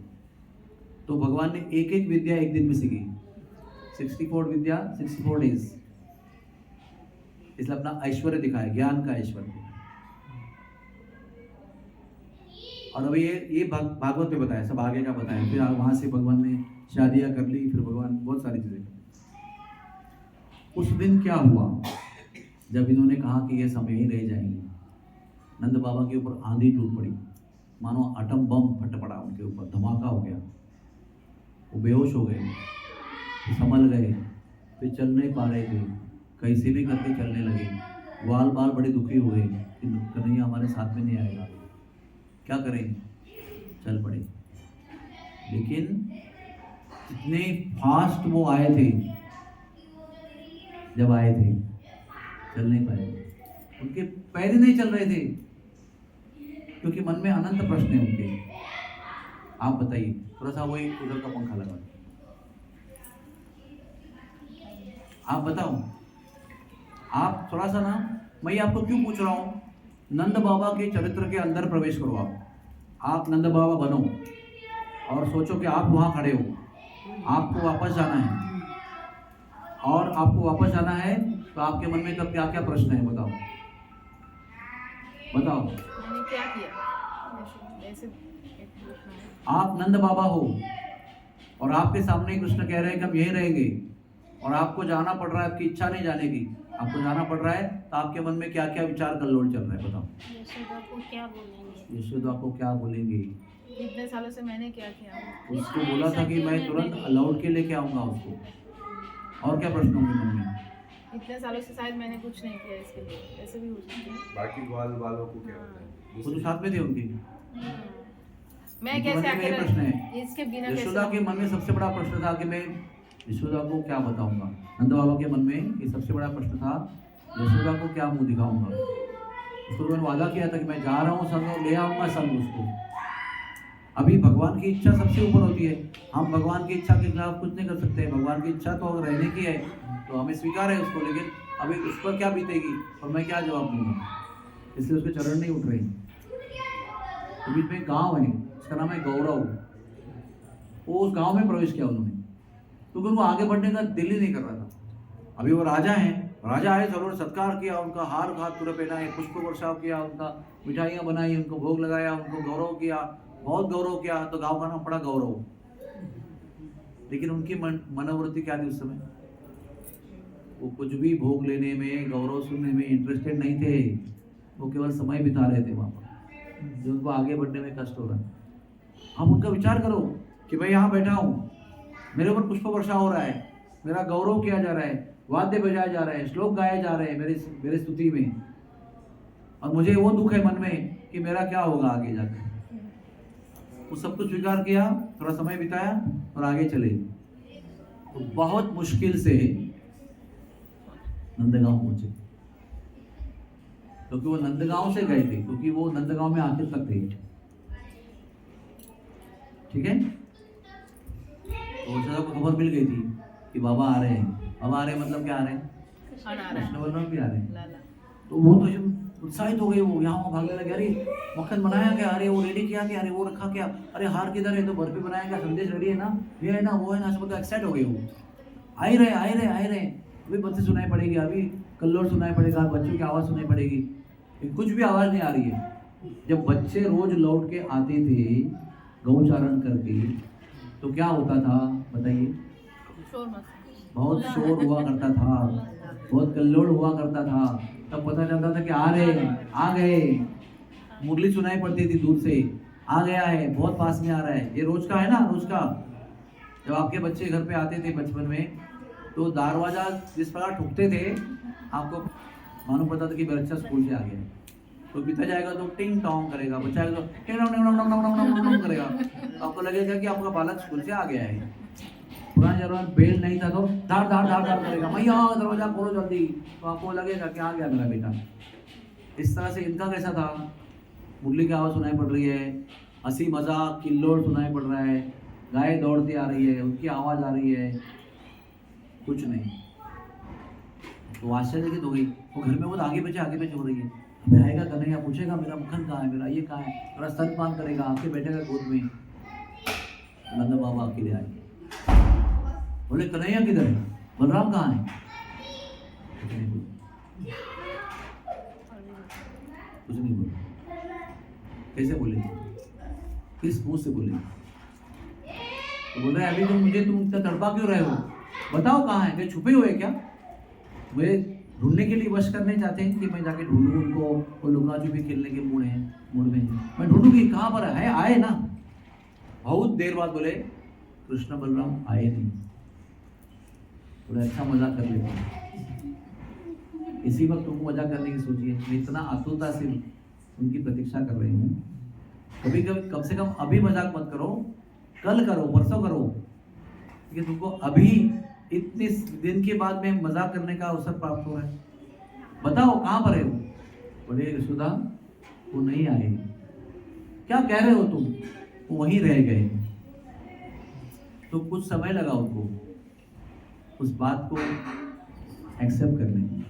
तो भगवान ने एक एक विद्या एक दिन में सीखी। 64 विद्या 64 डेज, इसलिए अपना ऐश्वर्य दिखाया, ज्ञान का ऐश्वर्य। और अभी ये भागवत में बताया, सब आगे का बताया। फिर वहां से भगवान ने शादियां कर ली, फिर भगवान बहुत सारी चीजें। उस दिन क्या हुआ जब इन्होंने कहा कि ये समय ही रह जाएंगे, नंद बाबा के ऊपर आंधी टूट पड़ी, मानो एटम बम फट पड़ा उनके ऊपर, धमाका हो गया। वो बेहोश हो गए, संभल गए, फिर चल नहीं पा रहे थे, कैसे भी करके चलने लगे। बाल बाल बड़े दुखी हुए कि कन्हैया हमारे साथ में नहीं आएगा, क्या करें? चल पड़े। लेकिन इतने फास्ट वो आए थे, जब आए थे चल नहीं पाए, उनके पैर ही नहीं चल रहे थे, क्योंकि मन में अनंत प्रश्न है उनके। आप बताइए, थोड़ा सा वही उधर का पंखा लगा, आप बताओ, आप थोड़ा सा ना, मैं आपको क्यों पूछ रहा हूँ, नंद बाबा के चरित्र के अंदर प्रवेश करो। आप नंद बाबा बनो और सोचो कि आप वहाँ खड़े हो, आपको वापस जाना है, और आपको वापस जाना है तो आपके मन में तब क्या क्या प्रश्न है? बताओ बताओ।
मैंने क्या किया? ऐसे
आप नंद बाबा हो और आपके सामने कृष्ण कह रहे हैं कि हम यहीं रहेंगे, और आपको जाना पड़ रहा है, आपकी इच्छा नहीं जाने की, आपको जाना पड़ रहा है, तो आपके मन में क्या क्या विचार कल्लोल चल रहा है? बताओ।
यशोदा को क्या बोलेंगे?
यशोदा को क्या बोलेंगे?
इतने सालों से मैंने क्या किया?
उसको बोला था कि मैं तुरंत लौट के लेके आऊंगा उसको। और क्या प्रश्न होंगे मन में?
इतने सालों से शायद मैंने कुछ नहीं किया इसके लिए, ऐसे भी हो सकता है।
बाकी ग्वाल वालों को क्या होता है?
वो तो साथ में थे उनके।
मैं
उनके
कैसे
मन में यही
अकेले
प्रश्न है।
इसके बिना
यशोदा
कैसे?
के मन में सबसे बड़ा प्रश्न था कि मैं यशोदा को क्या बताऊंगा। नंद बाबा के मन में ये सबसे बड़ा प्रश्न था, यशोदा को क्या मुंह दिखाऊंगा। उसको मैंने वादा किया था कि मैं जा रहा हूँ संग, ले आऊंगा संग उसको। अभी भगवान की इच्छा सबसे ऊपर होती है, हम भगवान की इच्छा के खिलाफ कुछ नहीं कर सकते। भगवान की इच्छा तो अगर रहने की है तो हमें स्वीकार है उसको, लेकिन अभी उस पर क्या बीतेगी और मैं क्या जवाब दूंगा, इसलिए उसके चरण नहीं उठ रहे। तो बीच में गांव है, उसका नाम है गौरव। वो उस गांव में प्रवेश किया उन्होंने, क्योंकि उनको आगे बढ़ने का दिल ही नहीं कर रहा था। अभी वो राजा हैं, राजा आए, सब लोगों ने सत्कार किया, उनका हार घात पूरा पहनाए, पुष्प वर्षाव किया, उनका मिठाइयाँ बनाई, उनको भोग लगाया, उनको गौरव किया, बहुत गौरव किया। तो गांव का नाम पड़ा गौरव। लेकिन उनकी मनोवृत्ति क्या थी उस समय? वो कुछ भी भोग लेने में, गौरव सुनने में इंटरेस्टेड नहीं थे। वो केवल समय बिता रहे थे वहाँ पर, जो उनको आगे बढ़ने में कष्ट हो रहा है। आप उनका विचार करो कि मैं यहाँ बैठा हूँ, मेरे ऊपर पुष्प वर्षा हो रहा है, मेरा गौरव किया जा रहा है, वाद्य बजाए जा रहे हैं, श्लोक गाए जा रहे हैं मेरे स्तुति में, और मुझे वो दुख है मन में कि मेरा क्या होगा आगे जाकर। वो सब कुछ स्वीकार किया, थोड़ा समय बिताया और आगे चले। तो बहुत मुश्किल से नंदगांव पहुंचे, क्योंकि वो नंदगांव से गए थे, क्योंकि वो नंदगांव में आखिर तक थे। ठीक है, तो उसे को खबर मिल गई थी कि बाबा आ रहे हैं। बाबा आ रहे हैं मतलब क्या आ रहे हैं? कृष्ण बलराम भी आ रहे हैं। तो वो तो उत्साहित हो गए, वो यहाँ वहाँ भागने लगे। अरे मक्खन बनाया क्या? अरे वो रेडी किया क्या? अरे वो रखा क्या? अरे हार किधर है? तो बर्फी बनाया क्या? संदेश रेडी है ना? ये है ना, वो है ना? सब तो एक्साइट हो गए। वो आ ही रहे। अभी बच्चे सुनाई पड़ेगी, अभी कल्लोल सुनाई पड़ेगा, बच्चों की आवाज़ सुनाई पड़ेगी। कुछ भी आवाज़ नहीं आ रही है। जब बच्चे रोज लौट के आते थे गौचारण करके, तो क्या होता था बताइए? बहुत शोर हुआ करता था, बहुत कल्लोल हुआ करता था। तब पता चलता था कि आ गए। मुरली सुनाई पड़ती थी दूर से, आ गया है, बहुत पास में आ रहा है। ये रोज का है ना, रोज का। जब आपके बच्चे घर पे आते थे बचपन में, तो दरवाजा जिस प्रकार ठुकते थे, आपको मालूम पड़ता था कि बच्चा स्कूल से आ गया। तो पिता जाएगा तो टिंग टोंग करेगा, बच्चा आएगा तो टिंग टोंग टोंग टोंग टोंग टोंग टोंग करेगा। तो आपको लगेगा कि आपका बालक स्कूल से आ गया है। पुराने जमाने में बेल नहीं था तो धार धार धार धार करेगा, मैया दरवाजा खोलो जल्दी, तो आपको लगेगा कि आ गया मेरा बेटा। इस तरह से इनका कैसा था? मुरली की आवाज़ सुनाई पड़ रही है, हंसी मजाक किल्लोल सुनाई पड़ रहा है, गाय दौड़ती आ रही है, उनकी आवाज़ आ रही है, कुछ नहीं। तो आश्चर्यचकित हो गई। वो घर में वो आगे पीछे हो रही है। अबे आएगा कन्हैया, पूछेगा मेरा मक्खन कहाँ है, मेरा ये कहाँ है, मेरा स्तनपान करेगा, आके बैठेगा गोद में। नंद बाबा अकेले आए, बोले कन्हैया किधर है, बलराम कहाँ है? कुछ नहीं बोले। कैसे बोले? किस मुंह से बोले? तो बोल रहे अभी तुम इतना तड़पा क्यों रहे हो? बताओ कहाँ है? छुपे हुए क्या? वे ढूंढने के लिए वश करने चाहते हैं कि मैं जाके ढूंढूं उनको, वो लुका छुपी खेलने के मूड में मैं ढूंढूंगी कहाँ पर है। आए ना। बहुत देर बाद बोले कृष्ण बलराम आए नहीं। बोले अच्छा मजाक कर लेते हैं। इसी वक्त तुमको मजाक करने की सोचिए, मैं इतना आतुरता से उनकी प्रतीक्षा कर रही हूँ। कभी कम से कम अभी मजाक मत करो, कल करो, परसों करो, क्योंकि तुमको अभी इतने दिन के बाद में मजाक करने का अवसर प्राप्त हो रहा है। बताओ कहाँ पर है वो? बोले यशोदा वो नहीं आए। क्या कह रहे हो तुम? वो वहीं रह गए। तो कुछ समय लगा उनको उस बात को एक्सेप्ट करने में।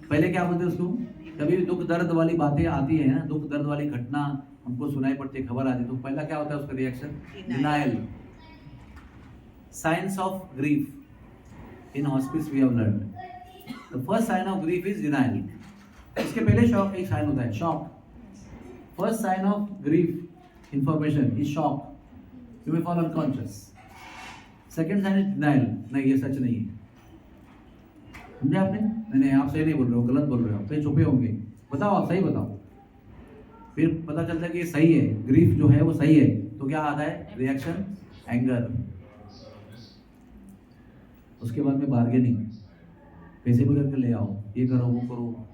पहले क्या बोलते उसको, कभी भी दुख दर्द वाली बातें आती है ना, दुख दर्द वाली घटना हमको सुनाई पड़ती है, खबर आती है, तो पहला क्या होता है उसका reaction? Denial. Signs of grief. In hospice we have learned. The first sign of grief is denial. इसके पहले शॉक एक साइन होता है, shock. First sign of grief information is shock. You may fall unconscious. Second sign is denial. नहीं ये सच नहीं है। समझे आपने? नहीं आप सही नहीं बोल रहे हो, गलत बोल रहे हो, आप कहीं छुपे होंगे। बताओ आप सही बताओ। फिर पता चलता है कि ये सही है, ग्रीफ जो है वो सही है, तो क्या आता है रिएक्शन? एंगर। उसके बाद में बार्गेनिंग, पैसे भी करके ले आओ, ये करो वो करो,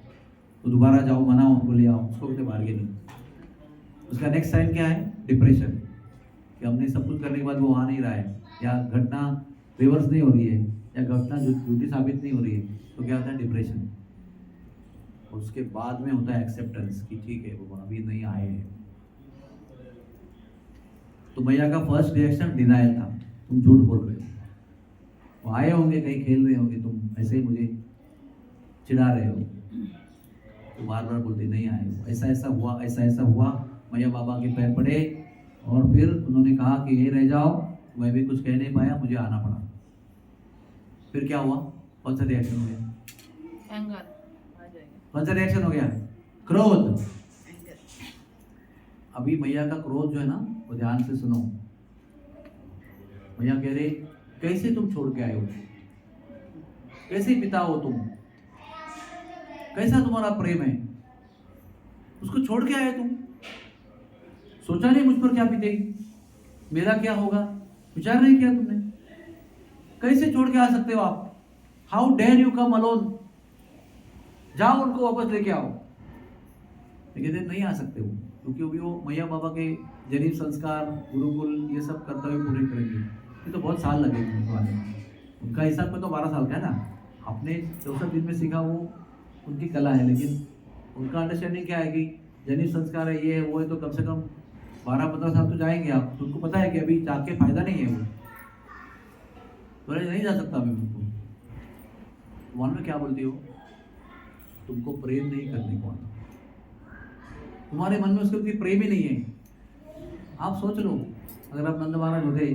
तो दोबारा जाओ मनाओ उनको ले आओ, उसको कहते बार्गेनिंग। उसका नेक्स्ट साइन क्या है? डिप्रेशन, कि हमने सब कुछ करने के बाद वो आ नहीं रहा है, या घटना रिवर्स नहीं हो रही है, या घटना झूठी साबित नहीं हो रही है, तो क्या होता है? डिप्रेशन। उसके बाद में होता है एक्सेप्टेंस कि ठीक है वो अभी नहीं आए हैं। तो भैया का फर्स्ट रिएक्शन डिनायल था, तुम झूठ बोल रहे हो, वो आए होंगे कहीं खेल रहे होंगे, तुम ऐसे ही मुझे चिढ़ा रहे हो। तो बार बार बोलते नहीं आए, ऐसा ऐसा हुआ। मैया बाबा के पैर पड़े और फिर उन्होंने कहा कि ये रह जाओ। मैं भी कुछ कह नहीं पाया, मुझे आना पड़ा। फिर क्या हुआ? कौन सा रिएक्शन हो गया?
एंगर।
कौन सा रिएक्शन हो गया? क्रोध। अभी मैया का क्रोध जो है ना, वो ध्यान से सुनो। मैया कह रहे कैसे तुम छोड़ के आए हो? कैसे पिता हो तुम? कैसा तुम्हारा प्रेम है? उसको छोड़ के आए तुम? सोचा नहीं मुझ पर क्या बीतेगी, मेरा क्या होगा? विचार नहीं किया तुमने? कैसे छोड़ के आ सकते हो आप? How dare you come alone, जाओ उनको वापस लेके आओ। लेकिन नहीं आ सकते वो, क्योंकि अभी वो मैया बाबा के जनीब संस्कार, गुरुकुल, ये सब कर्तव्य पूरे करेंगे। ये तो बहुत साल लगेंगे उनको आने में। उनका हिसाब में तो 12 साल का है ना, आपने 64 दिन में सीखा वो उनकी कला है, लेकिन उनका अंडरस्टैंडिंग क्या है कि जनीब संस्कार है, ये है वो है, तो कम से कम 12-15 साल तो जाएंगे आप। तो उनको पता है कि अभी जाके फायदा नहीं है वो, तो नहीं जा सकता अभी उनको। वन में क्या बोलती हो, तुमको प्रेम नहीं करने को आना, तुम्हारे मन में उसके प्रति प्रेम ही नहीं है। आप सोच लो, अगर आप नंद महाराज होते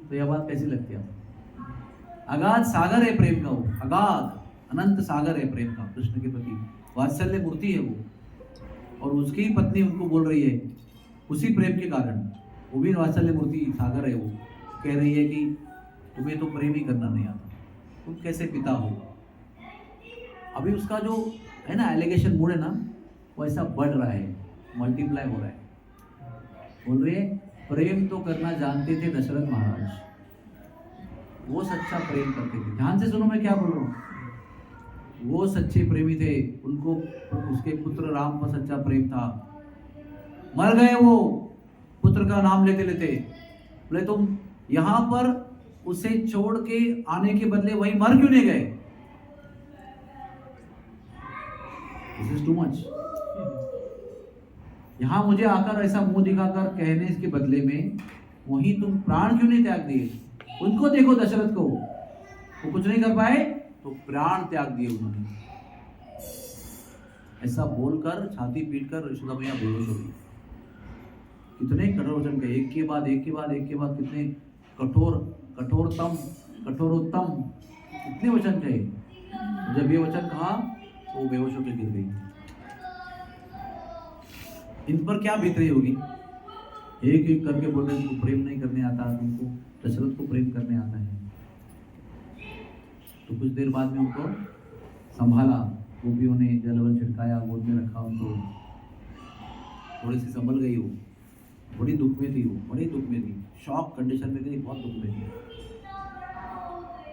तो यह बात कैसी लगती है। अगाध सागर है प्रेम का वो, अगाध अनंत सागर है प्रेम का कृष्ण के प्रति, वात्सल्य मूर्ति है वो। और उसकी ही पत्नी उनको बोल रही है उसी प्रेम के कारण, वो भी वात्सल्य मूर्ति सागर है वो, कह रही है कि तुम्हें तो प्रेम ही करना नहीं आता, तुम कैसे पिता हो। अभी उसका जो है ना एलिगेशन मूड है ना, वो ऐसा बढ़ रहा है, मल्टीप्लाई हो रहा है। बोल रहे प्रेम तो करना जानते थे दशरथ महाराज, वो सच्चा प्रेम करते थे। ध्यान से सुनो मैं क्या बोल रहा हूँ, वो सच्चे प्रेमी थे, उनको उसके पुत्र राम पर सच्चा प्रेम था। मर गए वो पुत्र का नाम लेते लेते, बोले तुम यहां पर उसे छोड़ के आने के बदले वहीं मर क्यों नहीं गए। This is too much. यहां मुझे आकर ऐसा मुंह दिखाकर कहने के बदले में वहीं तुम प्राण क्यों नहीं त्याग दिए। उनको देखो दशरथ को, वो कुछ नहीं कर पाए तो प्राण त्याग दिए उन्होंने। ऐसा बोलकर छाती पीटकर यशोदा मैया बेहोश हो गई। कितने कठोर वचन कहे, एक के बाद एक के बाद एक के बाद, कितने कठोरतम कठोरोत्तम, कितने वचन कहे। जब ये वचन कहा तो वो बेहोश होकर गिर गई। इन पर क्या बीत रही होगी, एक एक करके बोल रहे तुमको प्रेम नहीं करने आता, तुमको दशरथ को प्रेम करने आता है। तो कुछ देर बाद में उनको संभाला, गोपियों ने जलवन छिड़काया, गोद में रखा उनको, थोड़ी सी संभल गई वो। बड़ी दुख में थी वो, बड़ी दुख में थी, शॉक कंडीशन में थी, बहुत दुख में थी।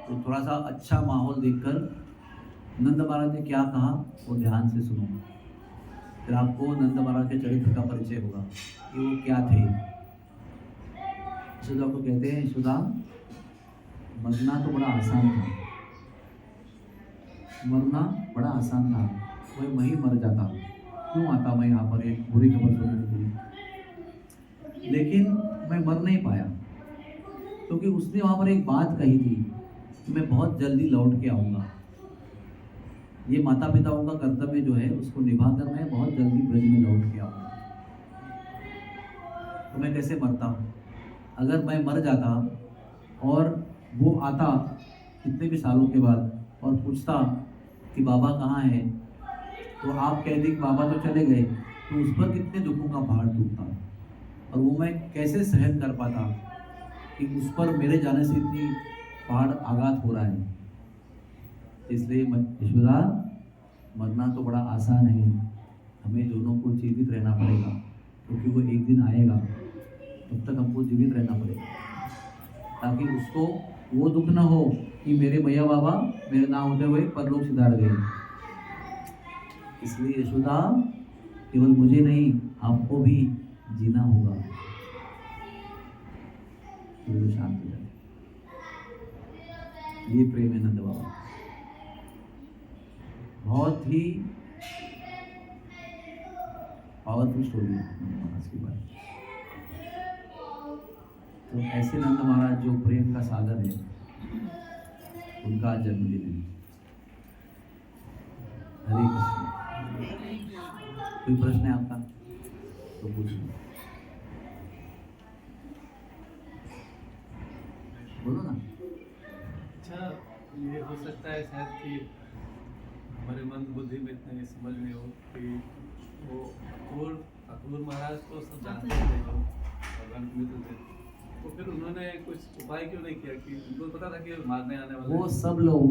तो थोड़ा सा अच्छा माहौल देखकर नंद महाराज ने क्या कहा वो ध्यान से सुनो, फिर आपको नंद महाराज के चरित्र का परिचय होगा कि वो क्या थे। यशोदा को कहते हैं, यशोदा मरना तो बड़ा आसान था, मरना बड़ा आसान था, मैं ही मर जाता, क्यों आता मैं यहाँ पर एक बुरी खबर सुनने के लिए। लेकिन मैं मर नहीं पाया, क्योंकि उसने वहाँ पर एक बात कही थी कि मैं बहुत जल्दी लौट के आऊँगा। ये माता पिताओं का कर्तव्य जो है उसको निभाकर मैं बहुत जल्दी ब्रज में लौट के आऊँगा। तो मैं कैसे मरता हूँ, अगर मैं मर जाता और वो आता कितने भी सालों के बाद और पूछता कि बाबा कहाँ है, तो आप कहते कि बाबा तो चले गए, तो उस पर कितने दुखों का पहाड़ टूटता, और वो मैं कैसे सहन कर पाता कि उस पर मेरे जाने से इतनी पहाड़ आघात हो रहा है। इसलिए यशोदा मरना तो बड़ा आसान है, हमें दोनों को जीवित रहना पड़ेगा, क्योंकि वो एक दिन आएगा, तब तक हमको जीवित रहना पड़ेगा, ताकि उसको वो दुख ना हो कि मेरे मैया बाबा मेरे ना होते हुए परलोक सिधार गए। इसलिए यशोदा केवल मुझे नहीं आपको भी जीना होगा। तो शांत हो जाए, ये प्रेम है नंद बाबा। बहुत ही पावरफुल स्टोरी है नंद महाराज की बात। तो ऐसे नंद महाराज जो प्रेम का सागर है, उनका जन्मदिन है। हरे कृष्ण। कोई प्रश्न है आपका तो पूछिए, बोलो ना।
अच्छा, ये हो सकता है शायद कि हमारे मंद बुद्धि में इतने समझ में हो कि वो अक्रूर महाराज को सब जानते थे, जो भगवान के मित्र थे, तो फिर उन्होंने कुछ उपाय क्यों नहीं किया कि उनको पता था कि मारने आने वाले।
वो सब लोग,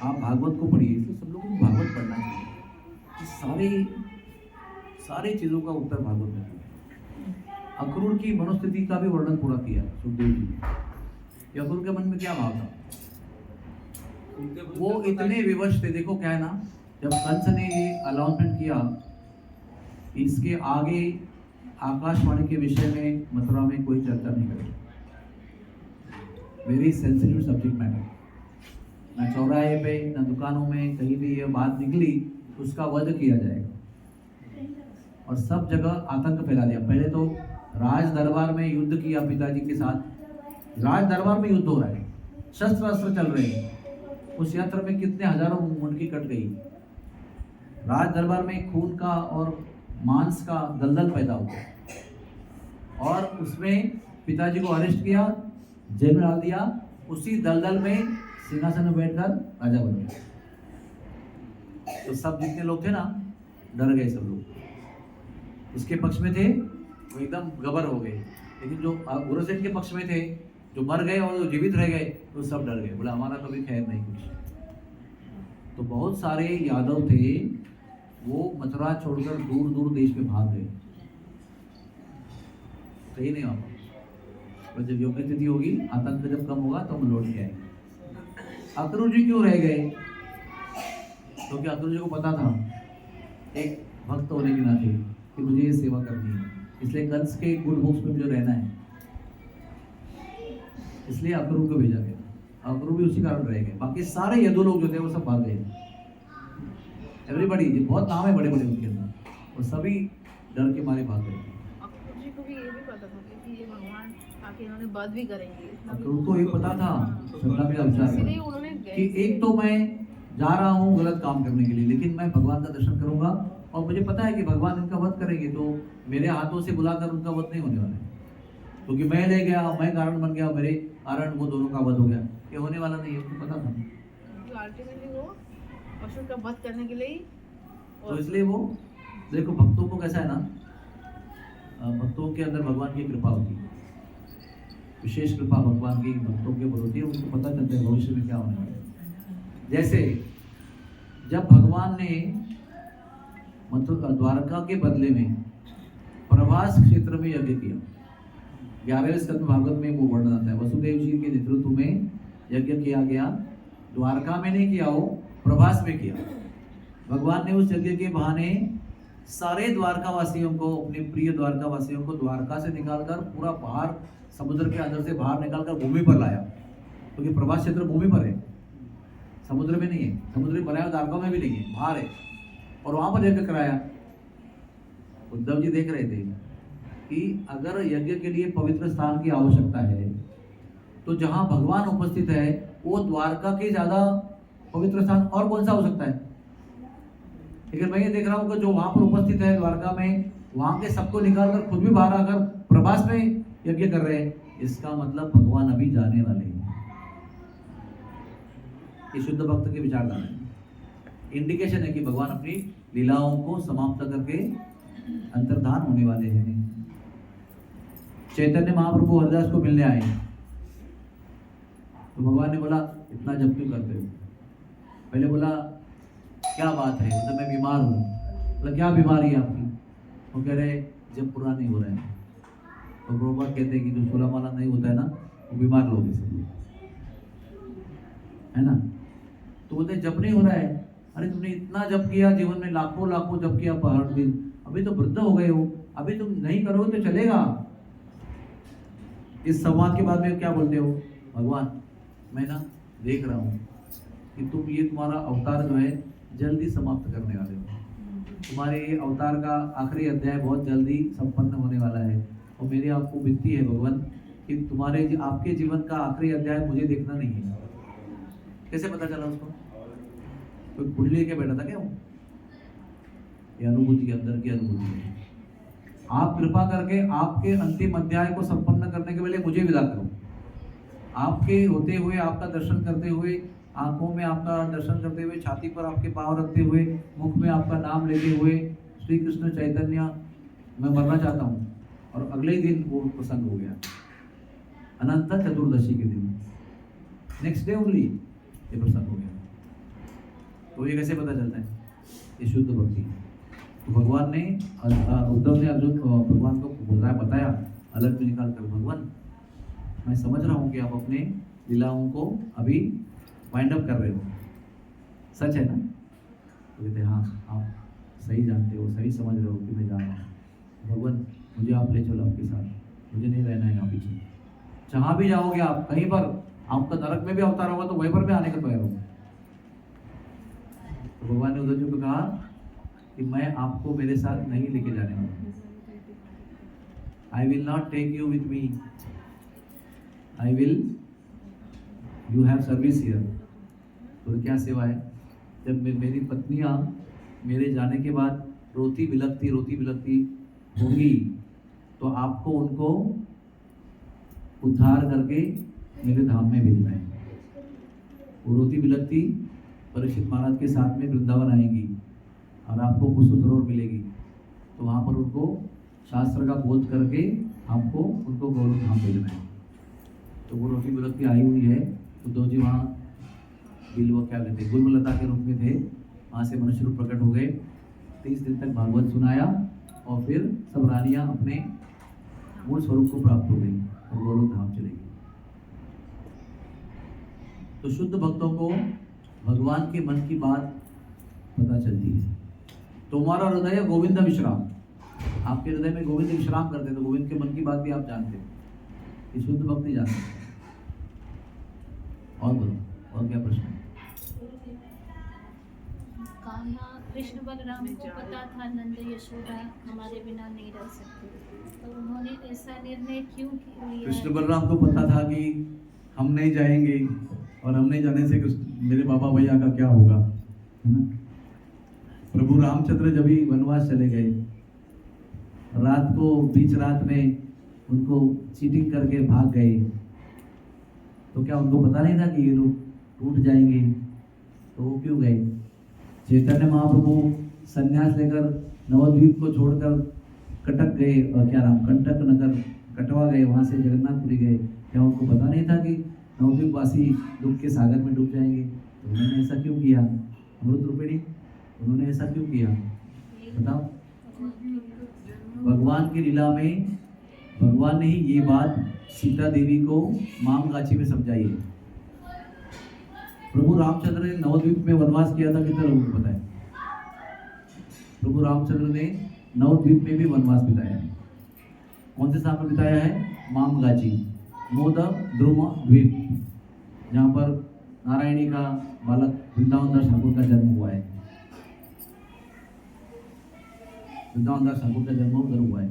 आप भागवत को पढ़िए, इसलिए सब लोगों को भागवत पढ़ना चाहिए। सारी चीज़ों का उत्तर भागवत में है। अक्रूर की मनोस्थिति का भी वर्णन पूरा किया सुखदेव जी ने। अक्रूर के मन में क्या भाव था,
उनके बुद्धि
वो
को पता
इतने
नहीं-
विवश थे। देखो क्या है ना, जब कंस ने ये अनाउंसमेंट किया इसके आगे आकाशवाणी के विषय में मथुरा में कोई चर्चा नहीं करेगी, वेरी सेंसिटिव सब्जेक्ट मैटर। ना चौराहे पे ना दुकानों में कहीं भी ये बात निकली उसका वध किया जाएगा, और सब जगह आतंक फैला दिया। पहले तो राज दरबार में युद्ध किया पिताजी के साथ, राज दरबार में युद्ध हो रहा है, शस्त्र अस्त्र चल रहे हैं। उस यंत्र में कितने हजारों मुंडकी कट गई, राज दरबार में खून का और मांस का दलदल पैदा हुआ, और उसमें पिताजी को अरेस्ट किया, जेल में डाल दिया, उसी दलदल में सिंहासन में बैठकर राजा बन गया। तो सब जितने लोग थे ना डर गए, सब लोग उसके पक्ष में थे वो एकदम गबर हो गए, लेकिन जो औरंगजेब के पक्ष में थे, जो मर गए और जो जीवित रह गए, तो सब डर गए, बोला हमारा कभी खैर नहीं कुछ। तो बहुत सारे यादव थे वो मथुरा छोड़कर दूर दूर देश में भाग गए, सही नहीं वहाँ पर। जब योग्य स्थिति होगी, आतंक जब कम होगा तो हम लौट के आएंगे। अक्रूर जी क्यों रह गए? क्योंकि अक्रूर जी को पता था एक भक्त होने के नाते कि मुझे ये सेवा करनी है, इसलिए कंस के गुड बुक्स में मुझे रहना है, इसलिए अक्रूर को भेजा गया। अक्रूर भी उसी कारण रह गए, बाकी सारे यदु लोग जो थे वो सब भाग गए। एवरीबडी, बहुत नाम है बड़े बड़े उनके अंदर, और सभी डर के मारे भाग गए।
अक्रूर जी को भी ये भी पता था कि ये भगवान आके इन्होंने वध भी करेंगे,
अक्रूर को ये पता था, श्रद्धा मेरा विचार
इसलिए
है
उन्होंने
कि एक तो मैं जा रहा हूँ गलत काम करने के लिए, लेकिन मैं भगवान का दर्शन करूंगा, और मुझे पता है कि भगवान इनका वध करेंगे, तो मेरे हाथों से बुलाकर उनका वध नहीं होने वाला है, क्योंकि मैं ले गया, मैं कारण बन गया, मेरे कारण वो दोनों का वध हो गया, ये होने वाला नहीं है, उसको पता था।
अल्टीमेटली वो असुर का वध करने के लिए ही
तो इसलिए वो देखो, भक्तों को कैसा है ना, भक्तों के अंदर भगवान की कृपा होती है, विशेष कृपा भगवान की भक्तों के ऊपर होती है, उनको पता चलता है भविष्य में क्या होने वाला है। जैसे जब भगवान ने द्वारका के बदले में प्रभास क्षेत्र में यज्ञ किया, 11वें स्कंद भागवत में वो वर्णन आता है, वसुदेव जी के नेतृत्व में यज्ञ किया गया, द्वारका में नहीं किया, वो प्रभास में किया। भगवान ने उस यज्ञ के बहाने सारे द्वारकावासियों को, अपने प्रिय द्वारकावासियों को द्वारका से निकालकर पूरा बाहर, समुद्र के अंदर से बाहर निकालकर भूमि पर लाया, क्योंकि प्रभास क्षेत्र भूमि पर है, समुद्र में नहीं है, समुद्र में बनाया द्वारका में भी नहीं है, बाहर है, और वहां पर यज्ञ कराया। उद्धव जी देख रहे थे कि अगर यज्ञ के लिए पवित्र स्थान की आवश्यकता है, तो जहां भगवान उपस्थित है वो द्वारका के ज्यादा पवित्र स्थान और कौन सा हो सकता है। लेकिन मैं ये देख रहा हूँ कि जो वहां पर उपस्थित है द्वारका में, वहां के सबको निकालकर खुद भी बाहर आकर प्रभास में यज्ञ कर रहे हैं, इसका मतलब भगवान अभी जाने वाले हैं। ये शुद्ध भक्त के विचारधारा है, इंडिकेशन है कि भगवान अपनी लीलाओं को समाप्त करके अंतर्धान होने वाले हैं। चैतन्य महाप्रभु हरिदास को मिलने आए, तो भगवान ने बोला इतना जप क्यों करते हो? पहले बोला क्या बात है, तो मैं बीमार हूँ। बोला क्या बीमारी है आपकी? वो कह रहे जब पूरा नहीं हो रहा है। तो प्रभुपाद कहते हैं कि जो 16 माला नहीं होता है ना, वो बीमार लोग हैं सब, है ना। तो बोलते जप नहीं हो रहा है। अरे तुमने इतना जप किया, जीवन में लाखों लाखों जप किया हर दिन, अभी तो वृद्ध हो गए हो, अभी तुम नहीं करोगे तो चलेगा। इस संवाद के बाद में क्या बोलते हो? भगवान मैं ना देख रहा हूँ कि तुम ये तुम्हारा अवतार जो है जल्दी समाप्त करने वाले हो, तुम्हारे ये अवतार का आखिरी अध्याय बहुत जल्दी संपन्न होने वाला है, और मेरी आपको विनती है भगवान कि तुम्हारे आपके जीवन का आखिरी अध्याय मुझे देखना नहीं है। कैसे पता चला उसको? कोई कुंडली लेके बैठा था क्या वो? ये अनुभूति, अंदर की अनुभूति है। आप कृपा करके आपके अंतिम अध्याय को संपन्न करने के पहले मुझे विदा करो। आपके होते हुए, आपका दर्शन करते हुए, आंखों में आपका दर्शन करते हुए, छाती पर आपके पांव रखते हुए, मुख में आपका नाम लेते हुए, श्री कृष्ण चैतन्य मैं मरना चाहता हूँ। और अगले ही दिन वो प्रसंग हो गया, अनंत चतुर्दशी के दिन, नेक्स्ट डे ओनली ये प्रसंग हो गया। तो ये कैसे पता चलता है? ये शुद्ध भक्ति। तो भगवान ने, उद्धव ने अर्जुन भगवान को बताया अलग में निकाल कर, भगवान मैं समझ रहा हूँ कि आप अपने लीलाओं को अभी वाइंड अप कर रहे हो, सच है ना? तो कहते हाँ आप सही जानते हो, सही समझ रहे हो कि मैं जा रहा हूँ। भगवान मुझे आप ले चलो आपके साथ, मुझे नहीं रहना है यहाँ पीछे। जहाँ भी जाओगे आप, कहीं पर आपका नरक में भी अवतार होगा तो वहीं पर भी आने का तैयार होगा। तो भगवान ने उद्धव जी को कहा कि मैं आपको मेरे साथ नहीं लेके जाने वाला, I will not take you with me, I will, you have service here. तो क्या सेवा है? जब मेरी पत्नियां मेरे जाने के बाद रोती बिलखती होंगी तो आपको उनको उद्धार करके मेरे धाम में भेजना है। वो रोती बिलखती परीक्षित महाराज के साथ में वृंदावन आएंगी और आपको कुसुम सरोवर मिलेगी, तो वहाँ पर उनको शास्त्र का बोध करके आपको उनको गौरव धाम भेजना है। तो वो रोटी बिलखती आई हुई है, उद्धव जी वहाँ बिल्व क्या कहते हैं गुलमलता के रूप में थे, वहाँ से मनुष्य रूप प्रकट हो गए। 30 दिन तक भागवत सुनाया और फिर सब रानियाँ अपने मूल स्वरूप को प्राप्त हो गई और गौरव धाम चले गई। तो शुद्ध भक्तों को भगवान के मन की बात पता चलती है। तुम्हारा हृदय गोविंद विश्राम, आपके हृदय में गोविंद विश्राम करते हैं, तो गोविंद के मन की बात भी आप जानते हैं, ये शुद्ध भक्त नहीं जानते। और बोलो, और क्या प्रश्न है?
कहा कृष्ण बलराम को पता था नंद यशोदा हमारे बिना नहीं रह सकते, तो उन्होंने ऐसा निर्णय क्यों लिया?
कृष्ण बलराम को पता था कि हम नहीं जाएंगे और हम नहीं जाने से मेरे बाबा भैया का क्या होगा, है ना? प्रभु रामचंद्र जब भी वनवास चले गए, रात को बीच रात में उनको चीटिंग करके भाग गए, तो क्या उनको पता नहीं था कि ये लोग टूट जाएंगे? तो वो क्यों गए? चैतन्य महाप्रभु संन्यास लेकर नवद्वीप को छोड़कर कटक गए, और क्या नाम, कंटक नगर कटवा गए, वहाँ से जगन्नाथपुरी गए। क्या उनको पता नहीं था कि नवद्वीप वासी दुख के सागर में डूब जाएंगे? तो उन्होंने ऐसा क्यों किया? अमृत रूपिणी, उन्होंने ऐसा क्यों किया बताओ? भगवान की लीला में भगवान ने ही ये बात सीता देवी को मामगाछी में समझाई है। प्रभु रामचंद्र ने नवद्वीप में वनवास किया था, कितने लोगों को पता है? प्रभु रामचंद्र ने नवद्वीप में भी वनवास बिताया है। कौन से स्थान पर बिताया है? मामगाछी, मोदक ध्रुव द्वीप, जहाँ पर नारायणी का बालक वृंदावन दास ठाकुर का जन्म हुआ है। वृंदावन दास ठाकुर का जन्म उधर हुआ है।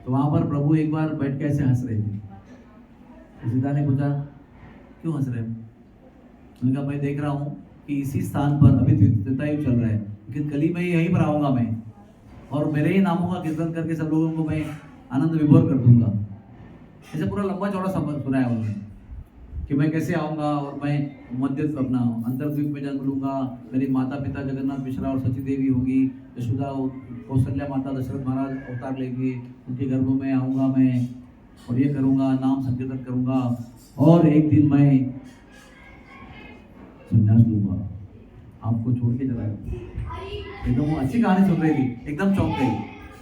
तो वहाँ पर प्रभु एक बार बैठ के ऐसे हंस रहे थे। तो सीता ने पूछा क्यों हंस रहे हो? उन्होंने कहा मैं देख रहा हूँ कि इसी स्थान पर अभी त्रेतायुग चल रहा है, लेकिन कल ही मैं यहीं पर आऊँगा मैं, और मेरे ही नामों का कीर्तन करके सब लोगों को मैं आनंद विभोर कर दूंगा। ऐसे पूरा लंबा चौड़ा संबंध सुनाया उन्होंने कि मैं कैसे आऊँगा और मैं मध्य अपना अंतर्द्वीप में जन्म लूँगा, मेरे माता पिता जगन्नाथ मिश्रा और सची देवी होगी, यशोदा कौशल्या माता दशरथ महाराज अवतार लेंगे, उनके गर्भ में आऊँगा मैं और ये करूँगा, नाम संकीर्तन करूँगा, और एक दिन मैं संन्यास लूँगा, आपको छोड़ के चला जाऊँगा। एकदम वो अच्छी कहानी सुन रही थी, एकदम चौंक गई,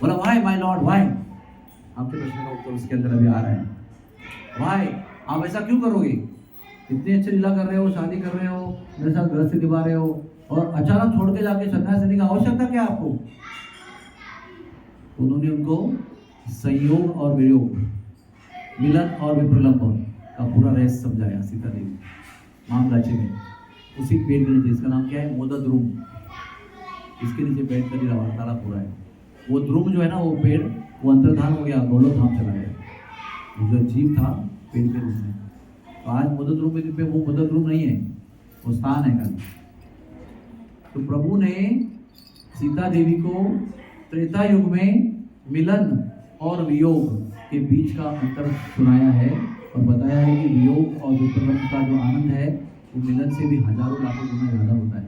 बोला वाई माय लॉर्ड वाई? आपके प्रश्न का उत्तर उसके अंदर अभी आ रहा है। वाई, आप ऐसा क्यों करोगे? इतनी अच्छी लीला कर रहे हो, शादी कर रहे हो, मेरे साथ घर से निभा रहे हो, और अचानक छोड़ के जाके संन्यास लेने का आवश्यकता क्या आपको? उन्होंने उनको संयोग और वियोग, मिलन और विप्रलंबन का पूरा रहस्य समझाया सीता देवी मामगाछी में, उसी पेड़ के नीचे। इसका नाम क्या है? मोदक ध्रुव। इसके नीचे बैठ कर ही वार्तालाप हो रहा है। वो ध्रुव जो है ना, वो पेड़, वो अंतर्धान हो गया, गौलोक धाम चला गया। जो जीव था पेड़ के रूप में, तो आज मोदक ध्रुव में वो मोदक ध्रुव नहीं है, वो स्थान है खाली। तो प्रभु ने सीता देवी को त्रेता युग में मिलन और वियोग के बीच का अंतर सुनाया है और बताया है कि वियोग और विप्रलंब का जो आनंद है वो मिलन से भी हजारों लाखों गुना ज़्यादा होता है।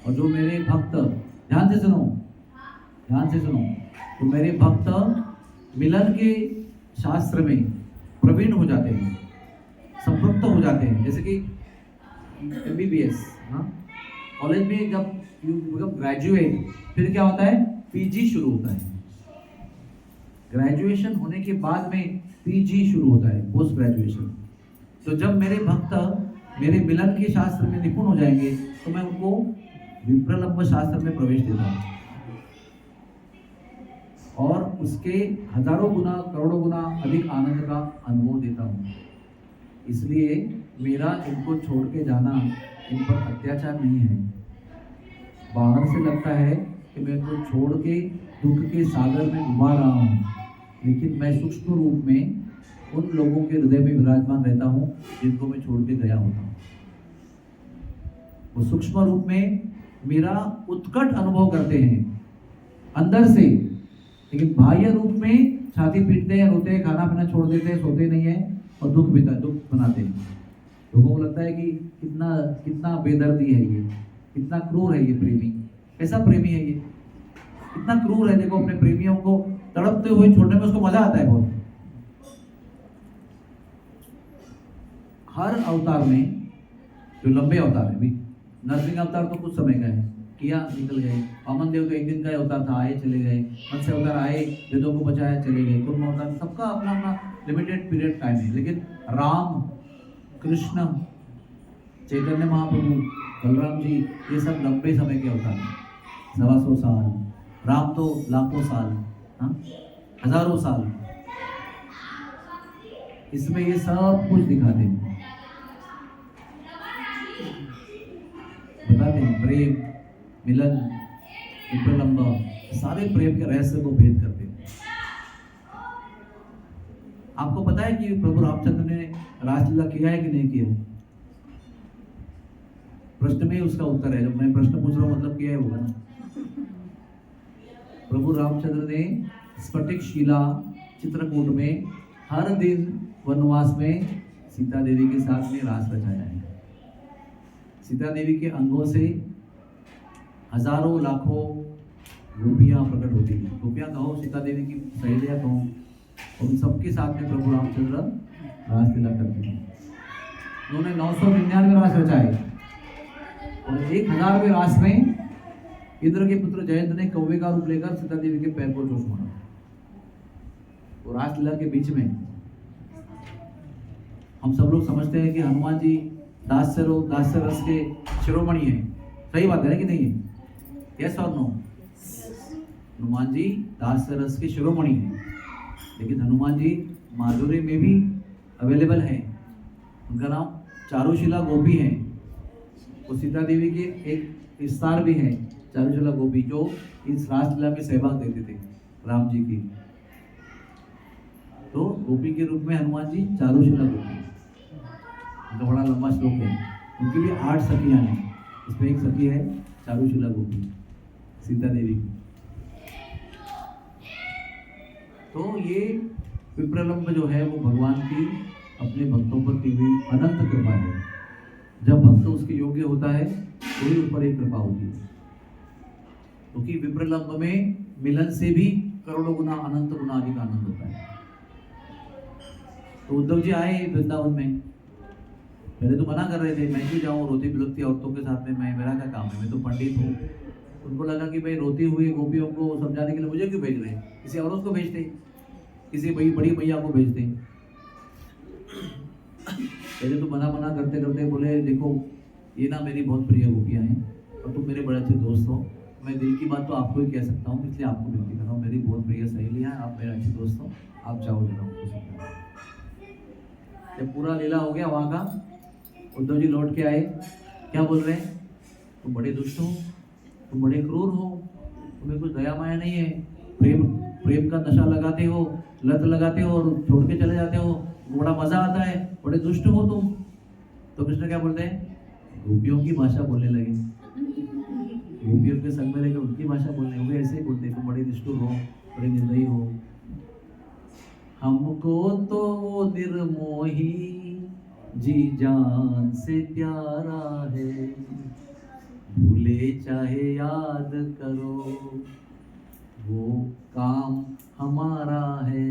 और जो मेरे भक्त, ध्यान से सुनो, तो मेरे भक्त मिलन के शास्त्र में प्रवीण हो जाते हैं, संपृक्त हो जाते हैं। जैसे कि MBBS, हाँ, कॉलेज में जब यू बिकम ग्रेजुएट, फिर क्या होता है? PG शुरू होता है। ग्रेजुएशन होने के बाद में PG शुरू होता है, पोस्ट ग्रेजुएशन। तो जब मेरे भक्त मेरे मिलन के शास्त्र में निपुण हो जाएंगे तो मैं उनको विप्रलंब शास्त्र में प्रवेश देता हूँ और उसके हजारों गुना करोड़ों गुना अधिक आनंद का अनुभव देता हूँ। इसलिए मेरा इनको छोड़ के जाना इन पर अत्याचार नहीं है। बाहर से लगता है कि मैं इनको छोड़ के दुख के सागर में डूबा रहा हूँ, लेकिन मैं सूक्ष्म रूप में उन लोगों के हृदय में विराजमान रहता हूँ जिनको मैं छोड़ के गया होता हूँ। वो सूक्ष्म रूप में मेरा उत्कट अनुभव करते हैं अंदर से, लेकिन बाह्य रूप में छाती पीटते हैं, रोते हैं, खाना पीना छोड़ देते हैं, सोते नहीं है और दुख बनाते हैं। लोगों को लगता है कि कितना कितना बेदर्दी है ये, कितना क्रूर है ये प्रेमी, कैसा प्रेमी है ये, कितना क्रूर है। देखो अपने प्रेमियों को तड़पते हुए छोड़ने में उसको मजा आता है बहुत। हर अवतार में जो लंबे अवतार है, भी नरसिंह अवतार तो कुछ समय का है, किया निकल गए। अमन देव का एक दिन का अवतार था, आए चले गए। मत्स्य अवतार आए, वेदों को बचाया, चले गए। कुर्म अवतार, सबका अपना अपना लिमिटेड पीरियड टाइम है। लेकिन राम, कृष्ण, चैतन्य महाप्रभु, बलराम जी, ये सब लंबे समय के अवतार हैं। 125 साल, राम तो लाखों साल, हाँ, हजारों साल। इसमें ये सब कुछ दिखाते हैं, बताते हैं प्रेम, मिलन, विप्रलंब, सारे प्रेम के रहस्य को भेद करते हैं। आपको पता है कि प्रभु रामचंद्र ने रासलीला किया है कि नहीं किया? प्रश्न में ही उसका उत्तर है। जब मैं प्रश्न पूछ रहा हूं मतलब किया होगा ना। प्रभु रामचंद्र ने स्फटिक शिला चित्रकूट में हर दिन वनवास में सीता देवी के साथ में रास रचाया है। सीता देवी के अंगों से हजारों लाखों गोपियां प्रकट होती हैं। गोपियां कहो, सीता देवी की सहेलियां कहो, उन सबके साथ में प्रभु रामचंद्र रासलीला करते हैं। उन्होंने 999 रास रचाए और 1000वें रास में इंद्र के पुत्र जयंत ने कौवे का रूप लेकर सीता देवी के पैर को चोट मारा। वो रासलीला के बीच में हम सब लोग समझते हैं कि हनुमान जी दास्य रस के शिरोमणि हैं। सही बात है कि नहीं है? यस और नो? हनुमान जी दास्य रस के शिरोमणि हैं, लेकिन हनुमान जी माधुर्य में भी अवेलेबल हैं। उनका नाम चारुशिला गोपी है। वो सीता देवी के एक विस्तार भी है, चारुशिला गोपी, जो इस रासलीला में सहभाग देते थे राम जी की। तो गोपी के रूप में हनुमान जी चारुशिला गोपी, उनका बड़ा लंबा श्लोक है। उनकी भी 8 सखियां हैं, उसमें एक सखी है चारुशिला गोपी, सीता देवी की। तो ये विप्रलंब जो है वो भगवान की अपने भक्तों पर की हुई अनंत कृपा है। जब भक्त उसके योग्य होता है तो ही उस पर एक कृपा होती है, क्योंकि विप्रलंब में मिलन से भी करोड़ों गुना अनंत गुना अधिक आनंद होता है। तो उद्धव जी आए वृंदावन में, पहले तो मना कर रहे थे, मैं क्यों जाऊँ रोती बिलखती औरतों के साथ में, मेरा क्या काम है, मैं तो पंडित हूँ। उनको लगा कि भाई रोती हुई गोपियों को समझाने के लिए मुझे क्यों भेज रहे हैं, किसी औरत को भेजते, किसी बड़ी मैया को भेजते। पहले तो मना करते करते बोले, देखो ये ना मेरी बहुत प्रिय गोपियाँ हैं और तुम मेरे बड़े अच्छे दोस्त हो, मैं दिल की बात तो आपको ही कह सकता हूँ, इसलिए आपको विनती कर रहा हूँ। मेरी बहुत प्रिय सहेलियाँ, आप मेरे अच्छे दोस्त हो, आप जाओ जरा उनको समझाओ। जब पूरा लीला हो गया वहाँ का, उद्धव जी लौट के आए, क्या बोल रहे हैं, तुम बड़े दुष्ट हो, तुम बड़े क्रूर हो, तुम्हें कुछ दया माया नहीं है, प्रेम का नशा लगाते हो, लत लगाते हो और छोड़ के चले जाते हो, बड़ा मजा आता है, बड़े दुष्ट हो तुम। तो कृष्ण क्या बोलते हैं, गोपियों की भाषा बोलने लगे। गोपियों के संग में लेकर उनकी भाषा बोलने, वो ऐसे ही बोलते, तुम बड़े निष्ठुर हो, बड़े निर्दयी हो। हमको तो वो निर्मोही जी जान से प्यारा है, भूले चाहे याद करो वो काम हमारा है।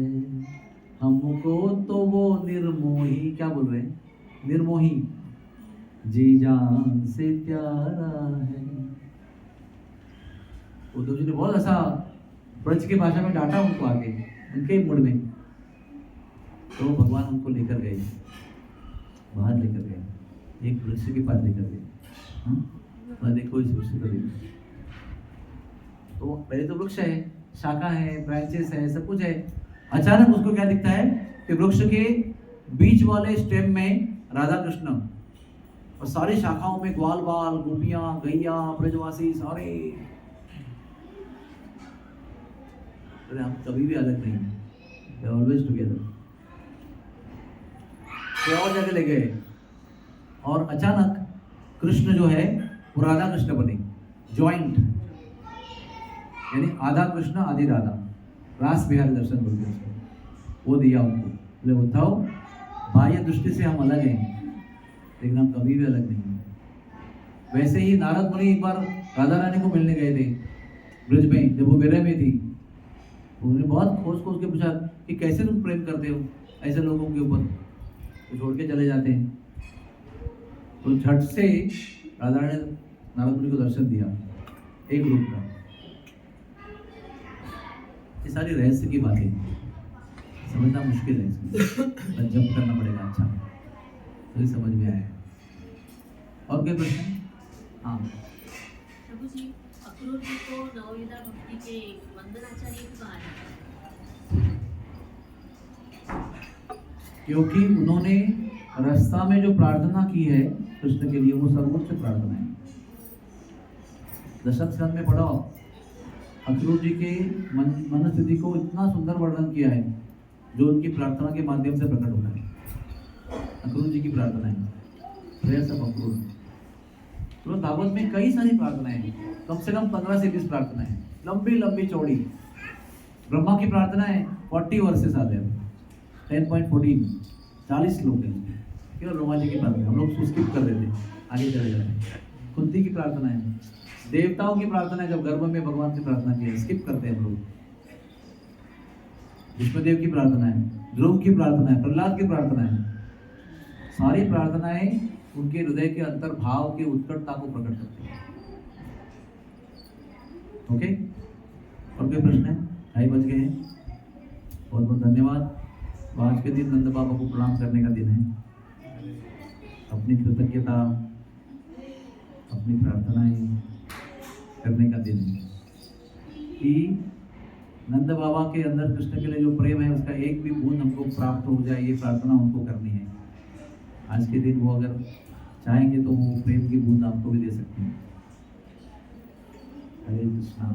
हमको तो वो निर्मोही, क्या बोल रहे हैं, निर्मोही जी जान से प्यारा है। उद्धव जी ने बहुत ऐसा ब्रज की भाषा में डांटा उनको आगे, उनके मूड में। तो भगवान उनको लेकर गए, बाहर लेकर गए एक वृक्ष के पास लेकर गए, मैं देखो इस वृक्ष को देखो, तो पहले तो वृक्ष है, शाखा है, ब्रांचेस है, सब कुछ है। अचानक उसको क्या दिखता है कि वृक्ष के बीच वाले स्टेम में राधा कृष्ण और सारी शाखाओं में ग्वाल बाल, गोपियां, गैया, ब्रजवासी सारे। अरे हम कभी भी अलग नहीं, वी आर ऑलवेज टुगेदर। तो और जगह ले गए और अचानक कृष्ण जो है वो राधा कृष्ण बने, जॉइंट, यानी आधा कृष्ण आधी राधा, रास बिहारी दर्शन बोलते हैं उसको, वो दिया उनको। बोले उद्धव, बाह्य दृष्टि से हम अलग हैं, लेकिन हम कभी भी अलग नहीं हैं। वैसे ही नारद मुनि एक बार राधा रानी को मिलने गए थे ब्रज में, जब वो विरह में थी। उन्होंने बहुत खोज खोज के पूछा कि कैसे तुम प्रेम करते हो ऐसे लोगों के ऊपर, तो छोड़ के चले जाते हैं। तो झट से राधा ने नारद मुनि को दर्शन दिया एक रूप का। ये सारी रहस्य की बातें समझना मुश्किल है, इसमें जब करना पड़ेगा अच्छा, तो ये समझ में आया। और कोई प्रश्न? हाँ
प्रभु जी, अक्रूर जी को नवविधा भक्ति के वंदनाचार्य क्यों कहा जाता है?
क्योंकि उन्होंने रास्ता में जो प्रार्थना की है कृष्ण के लिए, वो सर्वोच्च प्रार्थना है। दशम स्कंद में पढ़ो, अक्रूर जी के मन स्थिति को इतना सुंदर वर्णन किया है जो उनकी प्रार्थना के माध्यम से प्रकट होता है। अक्रूर जी की प्रार्थना है, प्रेयर्स ऑफ अक्रूर। तो भागवत में कई सारी प्रार्थनाएं हैं, कम से कम 15 से 20 प्रार्थनाएं हैं, लंबी लंबी चौड़ी। ब्रह्मा की प्रार्थना है 40 वर्सेस आते हैं, 10.14, 40 श्लोक हैं केवल ब्रह्मा जी की प्रार्थना। हम लोग स्किप कर देते हैं, आगे चले जाते हैं। कुंती की प्रार्थना है, देवताओं की प्रार्थना है, जब गर्भ में भगवान की प्रार्थना की है, स्किप करते हैं हम लोग। विष्णुदेव की प्रार्थना है, ध्रुव की प्रार्थना है, प्रहलाद की प्रार्थना है। सारी प्रार्थनाएं उनके हृदय के अंतर भाव के उत्कटता को प्रकट करती है। ओके, और कोई प्रश्न है? 2:30 बज गए हैं। बहुत बहुत धन्यवाद। तो आज के दिन नंद बाबा को प्रणाम करने का दिन है। अपनी कृतज्ञता, अपनी प्रार्थनाएं करने का दिन है कि नंद बाबा के अंदर कृष्ण के लिए जो प्रेम है उसका एक भी बूंद हमको प्राप्त हो जाए, ये प्रार्थना उनको करनी है। आज के दिन वो अगर चाहेंगे तो वो प्रेम की बूंद आपको भी दे सकते हैं। हरे कृष्णा।